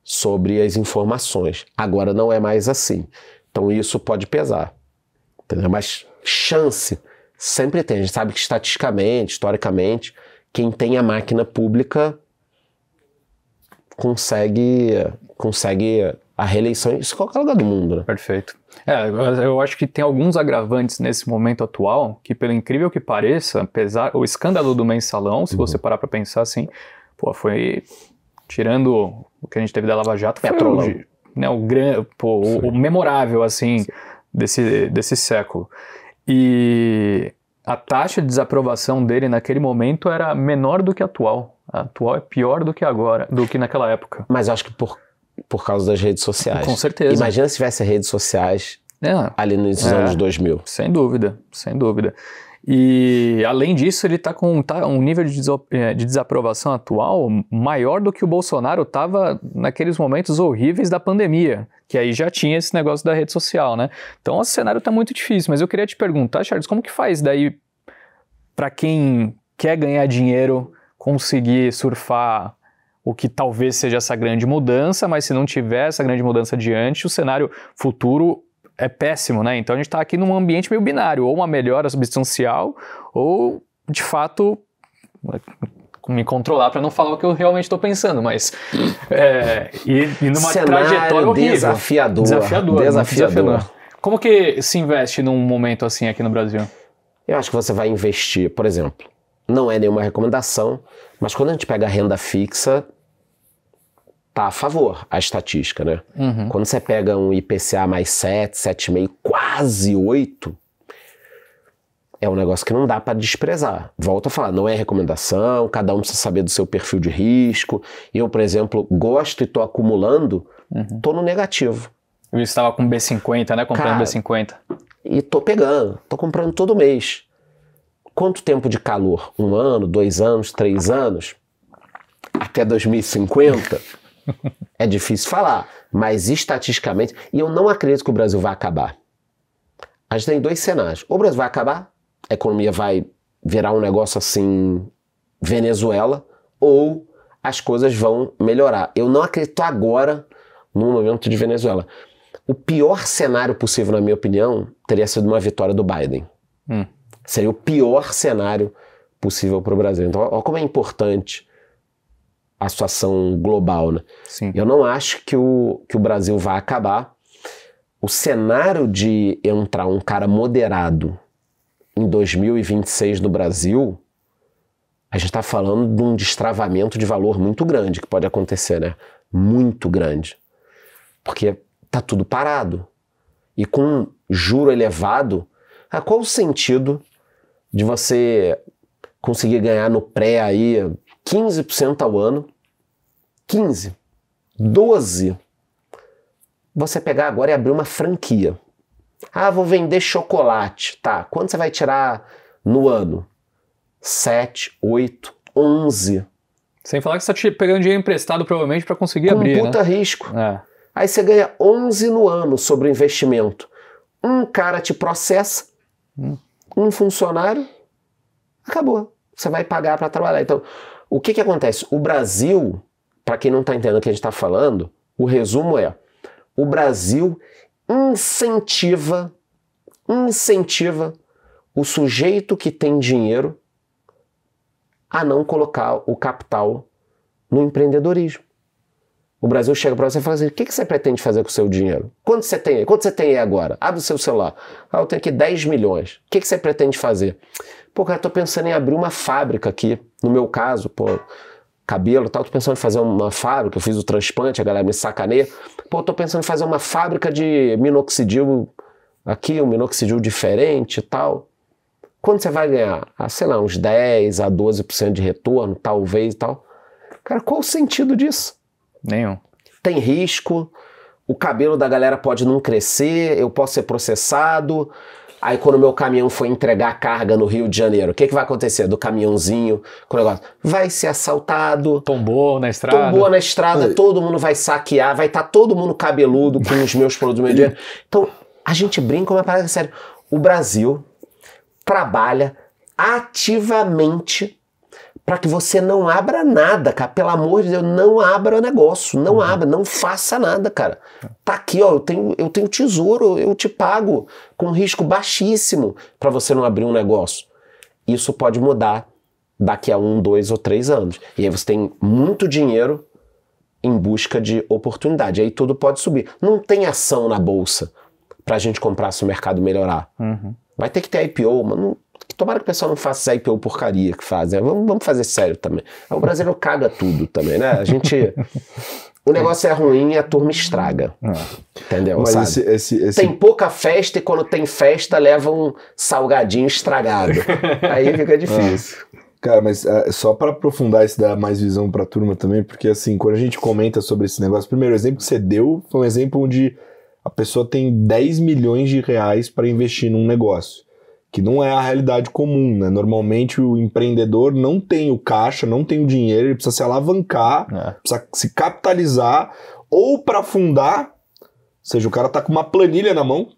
sobre as informações. Agora não é mais assim. Então isso pode pesar. Entendeu? Mas chance sempre tem. A gente sabe que estatisticamente, historicamente, quem tem a máquina pública consegue a reeleição em qualquer lugar do mundo, né? Perfeito. Eu acho que tem alguns agravantes nesse momento atual, que pelo incrível que pareça, apesar o escândalo do mensalão, se você parar pra pensar assim, foi tirando o que a gente teve da Lava Jato, Petrolão. Né, o memorável, assim, desse século. E a taxa de desaprovação dele naquele momento era menor do que a atual. A atual é pior do que agora, do que naquela época. Mas eu acho que por causa das redes sociais. Com certeza. Imagina se tivesse redes sociais ali nos anos 2000. Sem dúvida, sem dúvida. E além disso, ele tá com um nível de desaprovação atual maior do que o Bolsonaro estava naqueles momentos horríveis da pandemia, que aí já tinha esse negócio da rede social, né? Então o cenário tá muito difícil, mas eu queria te perguntar, Charles, como que faz daí para quem quer ganhar dinheiro conseguir surfar o que talvez seja essa grande mudança, mas se não tiver essa grande mudança adiante, o cenário futuro é péssimo, né? Então a gente está aqui num ambiente meio binário, ou uma melhora substancial, ou de fato me controlar para não falar o que eu realmente estou pensando, mas e numa cenário trajetória horrível. Desafiador. Como que se investe num momento assim aqui no Brasil? Eu acho que você vai investir, por exemplo, não é nenhuma recomendação, mas quando a gente pega a renda fixa, tá a favor a estatística, né? Quando você pega um IPCA mais 7, 7,5, quase 8, é um negócio que não dá para desprezar. Volto a falar, não é recomendação, cada um precisa saber do seu perfil de risco. Eu, por exemplo, gosto e tô acumulando, tô no negativo. Eu estava com B50, né? Comprando Cara, B50. E tô pegando, tô comprando todo mês. Quanto tempo de calor? 1 ano, 2 anos, 3 anos? Até 2050? É difícil falar, mas estatisticamente, e eu não acredito que o Brasil vai acabar. A gente tem 2 cenários. Ou o Brasil vai acabar, a economia vai virar um negócio assim, Venezuela, ou as coisas vão melhorar. Eu não acredito agora no momento de Venezuela. O pior cenário possível, na minha opinião, teria sido uma vitória do Biden. Seria o pior cenário possível para o Brasil. Então, olha como é importante a situação global, né? Sim. Eu não acho que o Brasil vai acabar. O cenário de entrar um cara moderado em 2026 no Brasil, a gente está falando de um destravamento de valor muito grande que pode acontecer, né? Muito grande. Porque tá tudo parado. E com juro elevado, qual o sentido de você conseguir ganhar no pré aí 15% ao ano? 15, 12. Você pegar agora e abrir uma franquia. Vou vender chocolate. Tá, quanto você vai tirar no ano? 7, 8, 11. Sem falar que você está pegando dinheiro emprestado provavelmente para conseguir Com abrir, puta né? risco. É. Aí você ganha 11 no ano sobre o investimento. Um cara te processa, um funcionário, acabou. Você vai pagar para trabalhar. Então, o que acontece? O Brasil, para quem não está entendendo o que a gente está falando, o resumo é: o Brasil incentiva o sujeito que tem dinheiro a não colocar o capital no empreendedorismo. O Brasil chega para você e fala assim: o que você pretende fazer com o seu dinheiro? Quanto você tem aí? Quanto você tem aí agora? Abre o seu celular. Eu tenho aqui 10 milhões. O que você pretende fazer? Pô, cara, tô pensando em abrir uma fábrica aqui. No meu caso, cabelo e tal, tô pensando em fazer uma fábrica. Eu fiz o transplante, a galera me sacaneia. Tô pensando em fazer uma fábrica de minoxidil aqui, um minoxidil diferente e tal. Quanto você vai ganhar? Sei lá, uns 10 a 12% de retorno, talvez e tal. Cara, qual o sentido disso? Nenhum. Tem risco, o cabelo da galera pode não crescer, eu posso ser processado. Aí quando o meu caminhão for entregar a carga no Rio de Janeiro, o que vai acontecer do caminhãozinho com o negócio? Vai ser assaltado. Tombou na estrada. Todo mundo vai saquear, vai estar todo mundo cabeludo com os meus produtos, meu dinheiro. Então, a gente brinca uma parada séria. O Brasil trabalha ativamente para que você não abra nada, cara. Pelo amor de Deus, não abra negócio, não abra, não faça nada, cara. Tá aqui, ó, eu tenho tesouro, eu te pago com risco baixíssimo para você não abrir um negócio. Isso pode mudar daqui a 1, 2 ou 3 anos. E aí você tem muito dinheiro em busca de oportunidade. Aí tudo pode subir. Não tem ação na bolsa pra gente comprar se o mercado melhorar. Vai ter que ter IPO, mas não... Tomara que o pessoal não faça essa IPO porcaria que fazem. Vamos fazer sério também. O brasileiro caga tudo também, né? O negócio é ruim e a turma estraga. Entendeu? Mas sabe? Tem pouca festa e quando tem festa leva um salgadinho estragado. Aí fica difícil. Cara, mas só para aprofundar isso, dar mais visão pra turma também, porque assim, quando a gente comenta sobre esse negócio, primeiro, o exemplo que você deu foi um exemplo onde a pessoa tem 10 milhões de reais para investir num negócio. Que não é a realidade comum, né? Normalmente o empreendedor não tem o caixa, não tem o dinheiro, ele precisa se alavancar, precisa se capitalizar, ou para fundar, ou seja, o cara tá com uma planilha na mão,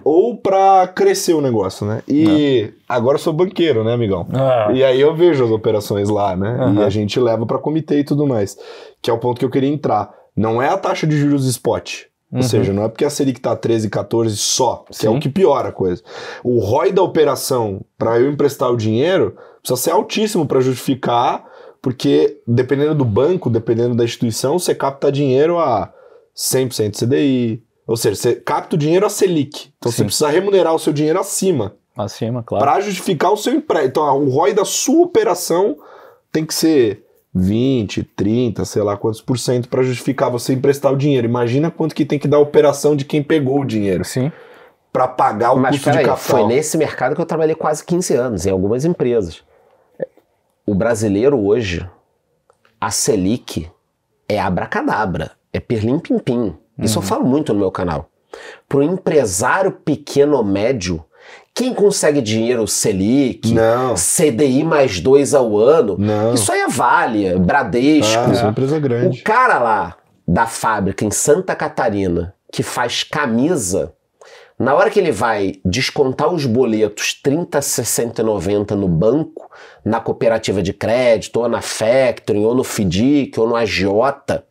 ou para crescer o negócio, né? E agora eu sou banqueiro, né, amigão? E aí eu vejo as operações lá, né? E a gente leva para comitê e tudo mais, que é o ponto que eu queria entrar. Não é a taxa de juros spot. Ou seja, não é porque a Selic tá 13, 14 só, que é o que piora a coisa. O ROI da operação, para eu emprestar o dinheiro, precisa ser altíssimo para justificar, porque dependendo do banco, dependendo da instituição, você capta dinheiro a 100% CDI, Ou seja, você capta o dinheiro a Selic. Então você precisa remunerar o seu dinheiro acima. Acima, claro. Para justificar o seu empréstimo. Então o ROI da sua operação tem que ser 20, 30, sei lá quantos por cento para justificar você emprestar o dinheiro. Imagina quanto que tem que dar a operação de quem pegou o dinheiro. Sim. Para pagar o custo de capital. Foi nesse mercado que eu trabalhei quase 15 anos, em algumas empresas. O brasileiro hoje, a Selic é abracadabra, é pirlim-pim-pim. Isso eu falo muito no meu canal. Para o empresário pequeno ou médio, quem consegue dinheiro Selic, CDI mais 2 ao ano, isso aí é Vale, Bradesco. Isso é uma empresa grande. O cara lá da fábrica em Santa Catarina, que faz camisa, na hora que ele vai descontar os boletos 30, 60 e 90 no banco, na cooperativa de crédito, ou na Factoring, ou no FDIC, ou no agiota,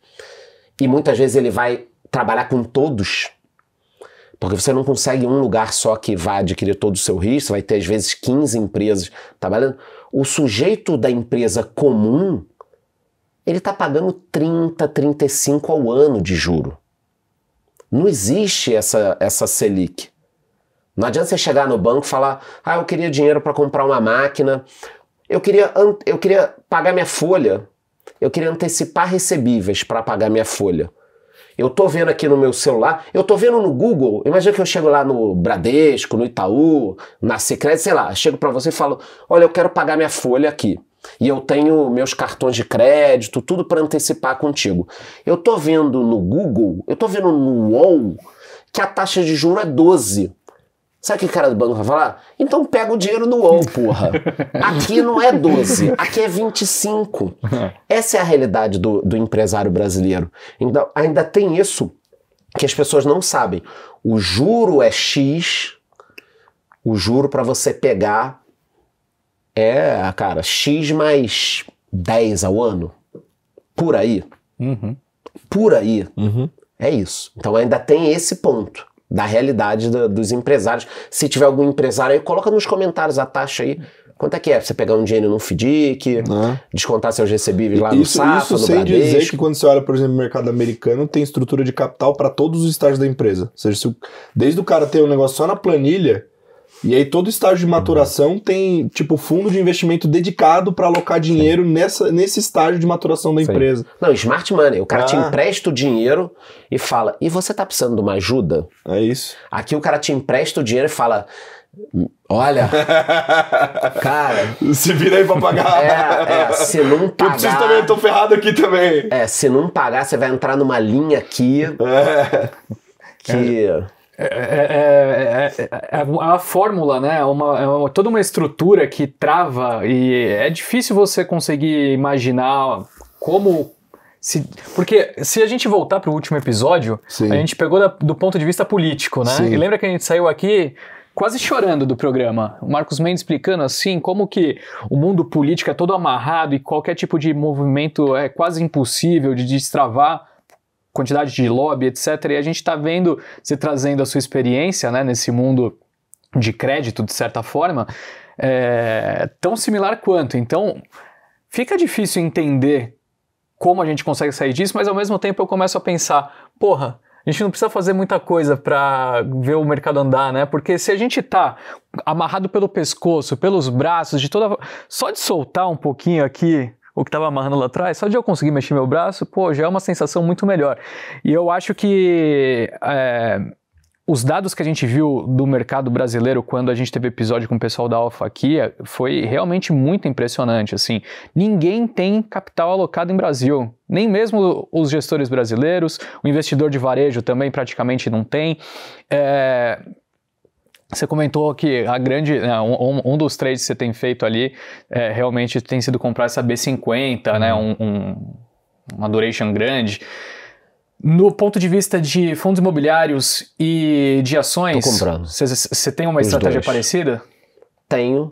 e muitas vezes ele vai trabalhar com todos, porque você não consegue um lugar só que vai adquirir todo o seu risco, você vai ter às vezes 15 empresas trabalhando. O sujeito da empresa comum, ele está pagando 30, 35 ao ano de juro. Não existe essa Selic. Não adianta você chegar no banco e falar, eu queria dinheiro para comprar uma máquina, eu queria pagar minha folha, eu queria antecipar recebíveis para pagar minha folha. Eu tô vendo aqui no meu celular, eu tô vendo no Google, imagina que eu chego lá no Bradesco, no Itaú, na Sicredi, sei lá, chego para você e falo, olha, eu quero pagar minha folha aqui. E eu tenho meus cartões de crédito, tudo para antecipar contigo. Eu tô vendo no Google, eu tô vendo no UOL, que a taxa de juros é 12. Sabe o que o cara do banco vai falar? Então pega o dinheiro no UOL, porra. Aqui não é 12, aqui é 25. Essa é a realidade do empresário brasileiro. Então, ainda tem isso que as pessoas não sabem. O juro é X, o juro para você pegar é, cara, X mais 10 ao ano. Por aí. Por aí. É isso. Então ainda tem esse ponto da realidade dos empresários. Se tiver algum empresário aí, coloca nos comentários a taxa aí. Quanto é que é pra você pegar um dinheiro no FDIC, descontar seus recebíveis lá no Safra, isso no sem Bradesco? dizer que quando você olha, por exemplo, no mercado americano, tem estrutura de capital para todos os estágios da empresa. Ou seja, desde o cara ter um negócio só na planilha, e aí todo estágio de maturação tem, tipo, fundo de investimento dedicado para alocar dinheiro nesse estágio de maturação da empresa. Não, smart money. O cara te empresta o dinheiro e fala, e você tá precisando de uma ajuda? É isso. Aqui o cara te empresta o dinheiro e fala, olha, cara... Se vira aí pra pagar. Se não pagar... Eu preciso também, eu tô ferrado aqui também. Se não pagar, você vai entrar numa linha aqui que... É uma fórmula, né? Toda uma estrutura que trava e é difícil você conseguir imaginar como... Porque se a gente voltar para o último episódio, a gente pegou do ponto de vista político, né? Sim. E lembra que a gente saiu aqui quase chorando do programa. O Marcos Mendes explicando assim como que o mundo político é todo amarrado e qualquer tipo de movimento é quase impossível de destravar, quantidade de lobby, etc. E a gente está vendo você trazendo a sua experiência, né, nesse mundo de crédito, de certa forma, tão similar quanto. Então, fica difícil entender como a gente consegue sair disso, mas ao mesmo tempo eu começo a pensar, porra, a gente não precisa fazer muita coisa para ver o mercado andar, né? Porque se a gente tá amarrado pelo pescoço, pelos braços, só de soltar um pouquinho aqui o que estava amarrando lá atrás, só de eu conseguir mexer meu braço, já é uma sensação muito melhor. E eu acho que os dados que a gente viu do mercado brasileiro quando a gente teve episódio com o pessoal da Alpha aqui, foi realmente muito impressionante, assim. Ninguém tem capital alocado em Brasil, nem mesmo os gestores brasileiros, o investidor de varejo também praticamente não tem. Você comentou que um dos trades que você tem feito ali realmente tem sido comprar essa B50, né, uma duration grande. No ponto de vista de fundos imobiliários e de ações, tô comprando. Você tem uma estratégia parecida? Tenho,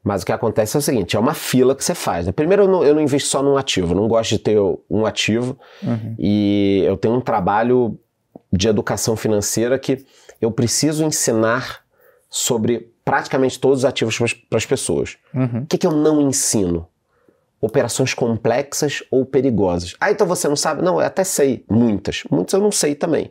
mas o que acontece é o seguinte, é uma fila que você faz, né? Primeiro eu não invisto só num ativo, eu não gosto de ter um ativo, e eu tenho um trabalho de educação financeira que eu preciso ensinar sobre praticamente todos os ativos para as pessoas. O que eu não ensino? operações complexas ou perigosas. Ah, então você não sabe? Não, eu até sei, muitas eu não sei também.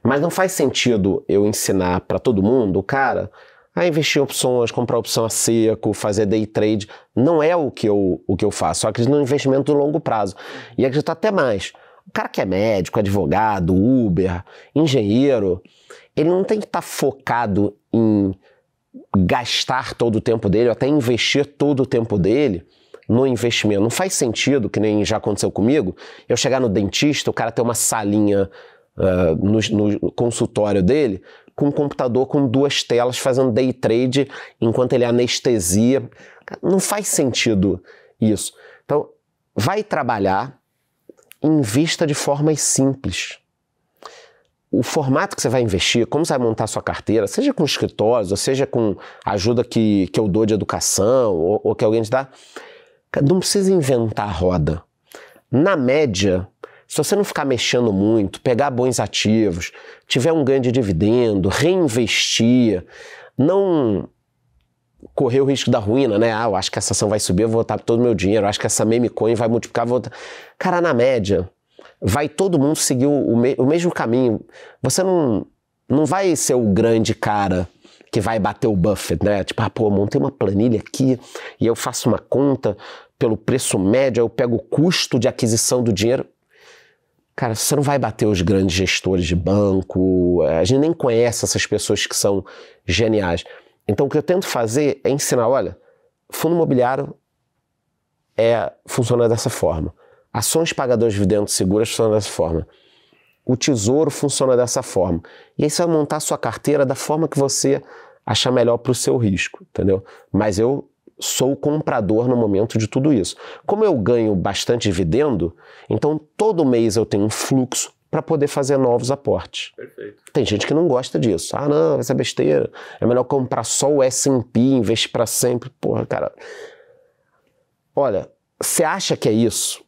Mas não faz sentido eu ensinar para todo mundo, o cara, a investir em opções, comprar opção a seco, fazer day trade. Não é o que eu faço, eu acredito no investimento de longo prazo. E acredito até mais. O cara que é médico, advogado, Uber, engenheiro, ele não tem que estar focado em gastar todo o tempo dele, ou até investir todo o tempo dele no investimento. Não faz sentido, que nem já aconteceu comigo, eu chegar no dentista, o cara ter uma salinha no consultório dele, com um computador com 2 telas fazendo day trade enquanto ele anestesia. Não faz sentido isso. Então, vai trabalhar, invista de formas simples. O formato que você vai investir, como você vai montar a sua carteira, seja com escritórios, ou seja com ajuda que eu dou de educação, ou que alguém te dá, não precisa inventar a roda. Na média, se você não ficar mexendo muito, pegar bons ativos, tiver um ganho de dividendo, reinvestir, não correr o risco da ruína, né? Ah, eu acho que essa ação vai subir, eu vou botar todo o meu dinheiro, eu acho que essa meme coin vai multiplicar, vou botar... Cara, na média, vai todo mundo seguir o mesmo caminho. Você não vai ser o grande cara que vai bater o Buffett, né? Tipo, montei uma planilha aqui e eu faço uma conta pelo preço médio, eu pego o custo de aquisição do dinheiro. Cara, você não vai bater os grandes gestores de banco, a gente nem conhece essas pessoas que são geniais. Então o que eu tento fazer é ensinar, olha, fundo imobiliário funciona dessa forma. Ações pagadoras de dividendos seguras funcionam dessa forma. O tesouro funciona dessa forma. E aí você vai montar a sua carteira da forma que você achar melhor para o seu risco, entendeu? Mas eu sou o comprador no momento de tudo isso. Como eu ganho bastante dividendo, então todo mês eu tenho um fluxo para poder fazer novos aportes. Perfeito. Tem gente que não gosta disso. Ah, não, essa é besteira. É melhor comprar só o S&P, investir para sempre. Porra, cara. Olha, você acha que é isso?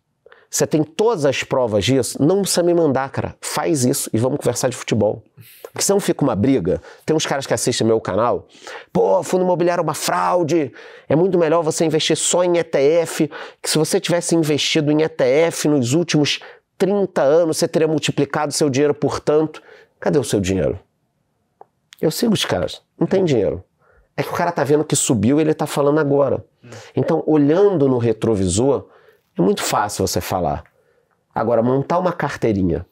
Você tem todas as provas disso? Não precisa me mandar, cara. Faz isso e vamos conversar de futebol. Porque senão fica uma briga. Tem uns caras que assistem meu canal. Pô, fundo imobiliário é uma fraude. É muito melhor você investir só em ETF. Que se você tivesse investido em ETF nos últimos 30 anos, você teria multiplicado seu dinheiro por tanto. Cadê o seu dinheiro? Eu sigo os caras. Não tem dinheiro. É que o cara tá vendo que subiu e ele tá falando agora. Então, olhando no retrovisor, é muito fácil você falar. Agora, montar uma carteirinha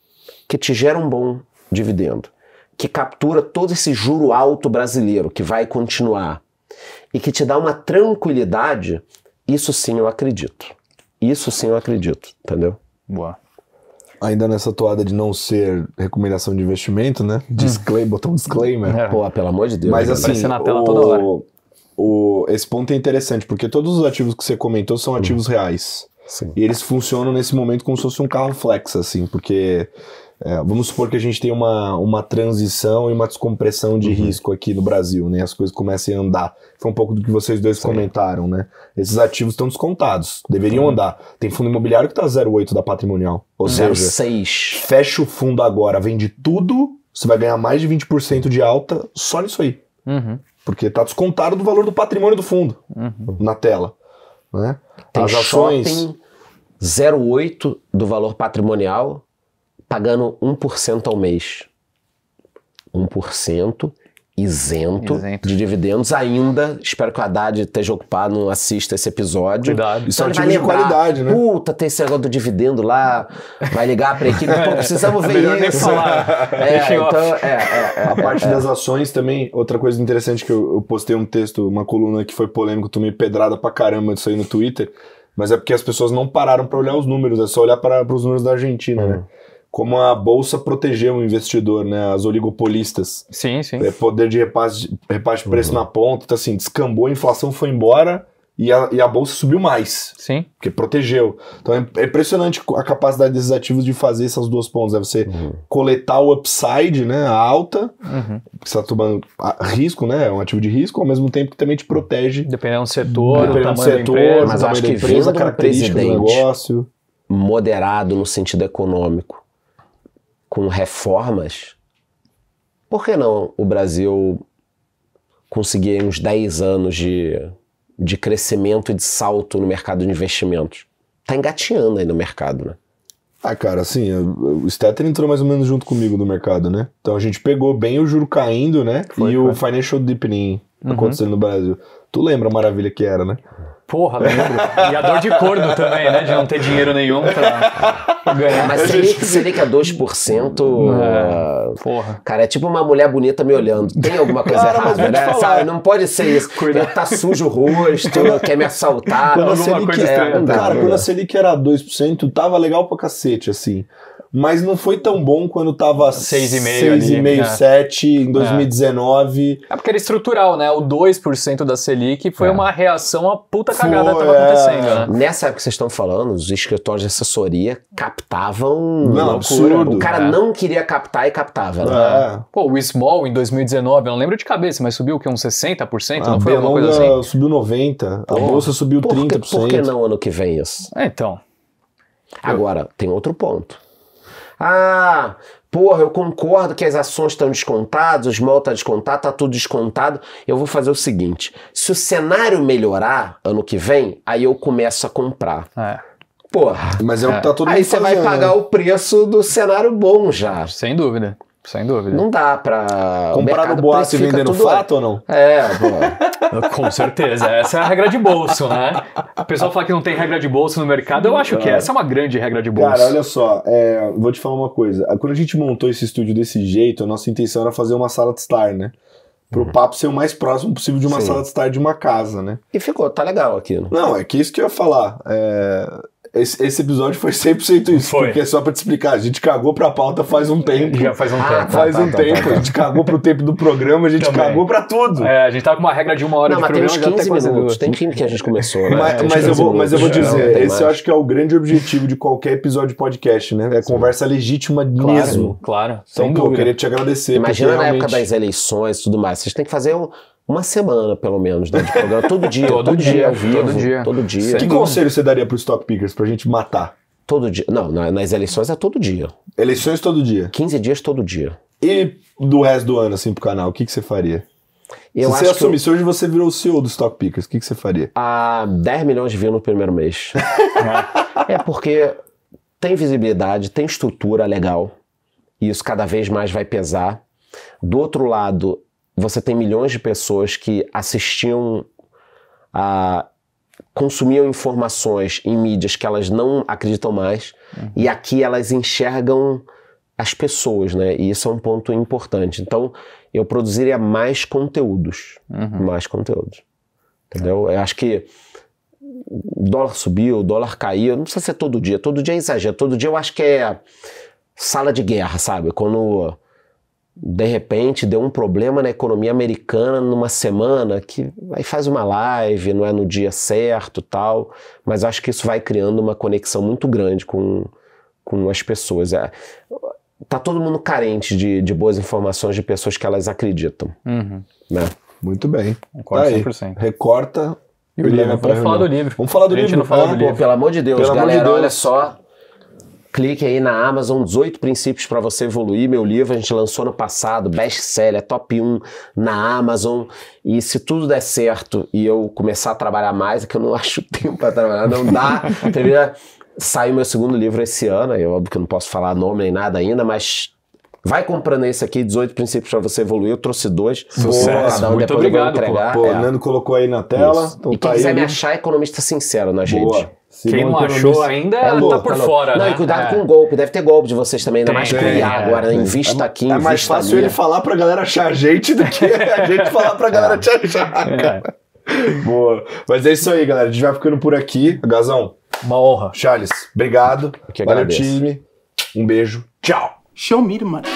que te gera um bom dividendo, que captura todo esse juro alto brasileiro, que vai continuar, e que te dá uma tranquilidade, isso sim eu acredito. Isso sim eu acredito, entendeu? Boa. Ainda nessa toada de não ser recomendação de investimento, né? Botar um disclaimer. Pô, pelo amor de Deus. Mas assim, aparecer na tela toda hora. Esse ponto é interessante, porque todos os ativos que você comentou são ativos reais. Sim. E eles funcionam nesse momento como se fosse um carro flex, assim, porque vamos supor que a gente tem uma transição e uma descompressão de risco aqui no Brasil, né? As coisas comecem a andar. Foi um pouco do que vocês dois comentaram, né? Esses ativos estão descontados, deveriam andar. Tem fundo imobiliário que tá 0,8 da patrimonial. Ou seja, 0,6. fecha o fundo agora, vende tudo, você vai ganhar mais de 20% de alta só nisso aí. Porque tá descontado do valor do patrimônio do fundo na tela, né? Tem As ações... shopping 0,8 do valor patrimonial, pagando 1% ao mês. 1% isento de dividendos ainda. Espero que o Haddad esteja ocupado, não assista esse episódio. Cuidado. Isso é um Ele tipo vai de lembrar, qualidade, né? Puta, tem esse negócio do dividendo lá, vai ligar pra equipe, pô, precisamos ver melhor nem isso. falar. Deixa em off. A parte das ações também, outra coisa interessante que eu postei um texto, uma coluna que foi polêmica, eu tomei pedrada pra caramba disso aí no Twitter, mas é porque as pessoas não pararam pra olhar os números, é só olhar para os números da Argentina, né? Como a bolsa protegeu o investidor, né? As oligopolistas. Sim, sim. Poder de repasse de preço na ponta, então assim, descambou, a inflação foi embora e a bolsa subiu mais. Sim. Porque protegeu. Então é impressionante a capacidade desses ativos de fazer essas duas pontas. É você coletar o upside, né? A alta, você está tomando risco, né? É um ativo de risco, ao mesmo tempo que também te protege. Dependendo do setor, do Dependendo do tamanho setor, da empresa. Mas do acho tamanho que da empresa, vendo um característica do presidente negócio. moderado no sentido econômico, com reformas, por que não o Brasil conseguir uns 10 anos de de crescimento e de salto no mercado de investimentos. Tá engatinhando aí no mercado, né? Ah, cara, assim, o Stetter entrou mais ou menos junto comigo no mercado, né? Então a gente pegou bem o juro caindo, né? O financial deepening acontecendo no Brasil. Tu lembra a maravilha que era, né? Porra, lembro. E a dor de corno também, né? De não ter dinheiro nenhum pra ganhar. Mas Selic a 2%, porra. cara, é tipo uma mulher bonita me olhando. Tem alguma coisa Cara, mas errada, vou te né? falar. Sabe? Não pode ser isso. Tá sujo o rosto, quer me assaltar. Quando a alguma Selic, coisa estranha. não dá, cara, não quando dá. a Selic era 2%, tava legal pra cacete, assim. Mas não foi tão bom quando tava 6,5 ali, 6,5, né? 7 em 2019. É porque era estrutural, né? O 2% da Selic foi uma reação à puta cagada que Foi, tava acontecendo, né? Nessa época que vocês estão falando, os escritórios de assessoria captavam Não, loucura. absurdo. O cara não queria captar e captava, né? É. Pô, o Small em 2019, eu não lembro de cabeça, mas subiu o quê? Uns 60%? A Não foi alguma coisa Belonga assim? subiu 90%, a Bolsa subiu 30%. Por que não ano que vem isso? Então. Agora, tem outro ponto. Ah, porra, eu concordo que as ações estão descontadas, o small está descontado, tá tudo descontado. Eu vou fazer o seguinte, se o cenário melhorar ano que vem, aí eu começo a comprar. Porra, Mas é o que tá todo mundo aí você vai fazendo, pagar né? o preço do cenário bom já. Sem dúvida. Sem dúvida. Não dá pra... Comprar no boato e vender no fato ou não? É, pô. Com certeza. Essa é a regra de bolso, né? O pessoal fala que não tem regra de bolso no mercado. Eu acho que essa é uma grande regra de bolso. Cara, olha só, vou te falar uma coisa. Quando a gente montou esse estúdio desse jeito, a nossa intenção era fazer uma sala de estar, né? Pro papo ser o mais próximo possível de uma sala de estar de uma casa, né? E ficou, tá legal aqui. Né? Não, é que isso que eu ia falar. Esse episódio foi 100% isso, Foi. porque é só pra te explicar, a gente cagou pra pauta faz um tempo. Já faz um tempo. Faz um tempo, a gente cagou pro tempo do programa, a gente Também. cagou pra tudo. É, a gente tava com uma regra de 1 hora Não, de mas tem programa, uns já até 15 quase minutos. 2. Tem 15 que a gente começou, né? Mas eu vou dizer, tem esse mais. eu acho que é o grande objetivo de qualquer episódio de podcast, né? É conversa legítima mesmo. Claro, Então, sem pô, eu dúvida. queria te agradecer. Imagina porque na época realmente- das eleições e tudo mais. Vocês têm que fazer uma semana, pelo menos, né, de programa. Todo dia. Todo dia, ao vivo. todo dia. Todo dia. Que conselho você daria pro Stock Pickers pra gente matar? Todo dia. Não, nas eleições é todo dia. Eleições todo dia. 15 dias todo dia. E do resto do ano, assim, pro canal, o que você faria? Eu Se você acho que assumisse, hoje você virou o CEO do Stock Pickers, o que você faria? 10 milhões de views no primeiro mês. É porque tem visibilidade, tem estrutura legal. E isso cada vez mais vai pesar. Do outro lado, você tem milhões de pessoas que assistiam consumiam informações em mídias que elas não acreditam mais, e aqui elas enxergam as pessoas, né? E isso é um ponto importante. Então, eu produziria mais conteúdos. Mais conteúdos. Entendeu? Eu acho que o dólar subiu, o dólar caiu, não precisa ser todo dia é exagero. Todo dia eu acho que é sala de guerra, sabe? Quando de repente deu um problema na economia americana numa semana, que aí faz uma live, não é no dia certo, tal, mas acho que isso vai criando uma conexão muito grande com as pessoas. Tá todo mundo carente de boas informações de pessoas que elas acreditam, né? Muito bem. Concordo Tá aí. 100%. Recorta E o livro? Vamos falar do livro. Vamos falar do A gente livro. não falou do pô. livro. Pô, pelo amor de Deus, Pelo amor de galera, Deus. olha só. Clique aí na Amazon, 18 princípios para você evoluir. Meu livro a gente lançou no passado, best-seller, top 1 na Amazon. E se tudo der certo e eu começar a trabalhar mais, é que eu não acho tempo para trabalhar, não dá. Primeiro, saiu meu segundo livro esse ano, é óbvio que eu não posso falar nome nem nada ainda, mas vai comprando esse aqui, 18 princípios para você evoluir. Eu trouxe 2. Sucesso, Cada um muito depois obrigado, eu vou entregar. Pô, o Nando colocou aí na tela. Isso. Então E tá quem quiser aí, me né? achar, é economista sincero nas redes. Boa. Quem não Segundo achou economista. ainda louco, tá por louco. fora, Não, né? e cuidado com o golpe. Deve ter golpe de vocês também, ainda mais com o Tem, IA agora, né? Invista aqui, É invista mais fácil ali. ele falar pra galera achar a gente do que a gente falar pra galera te achar, cara. Boa. Mas é isso aí, galera. A gente vai ficando por aqui. Gazão, Uma honra. Charles, obrigado. que Valeu, agradeço. time. Um beijo. Tchau. Show me the money.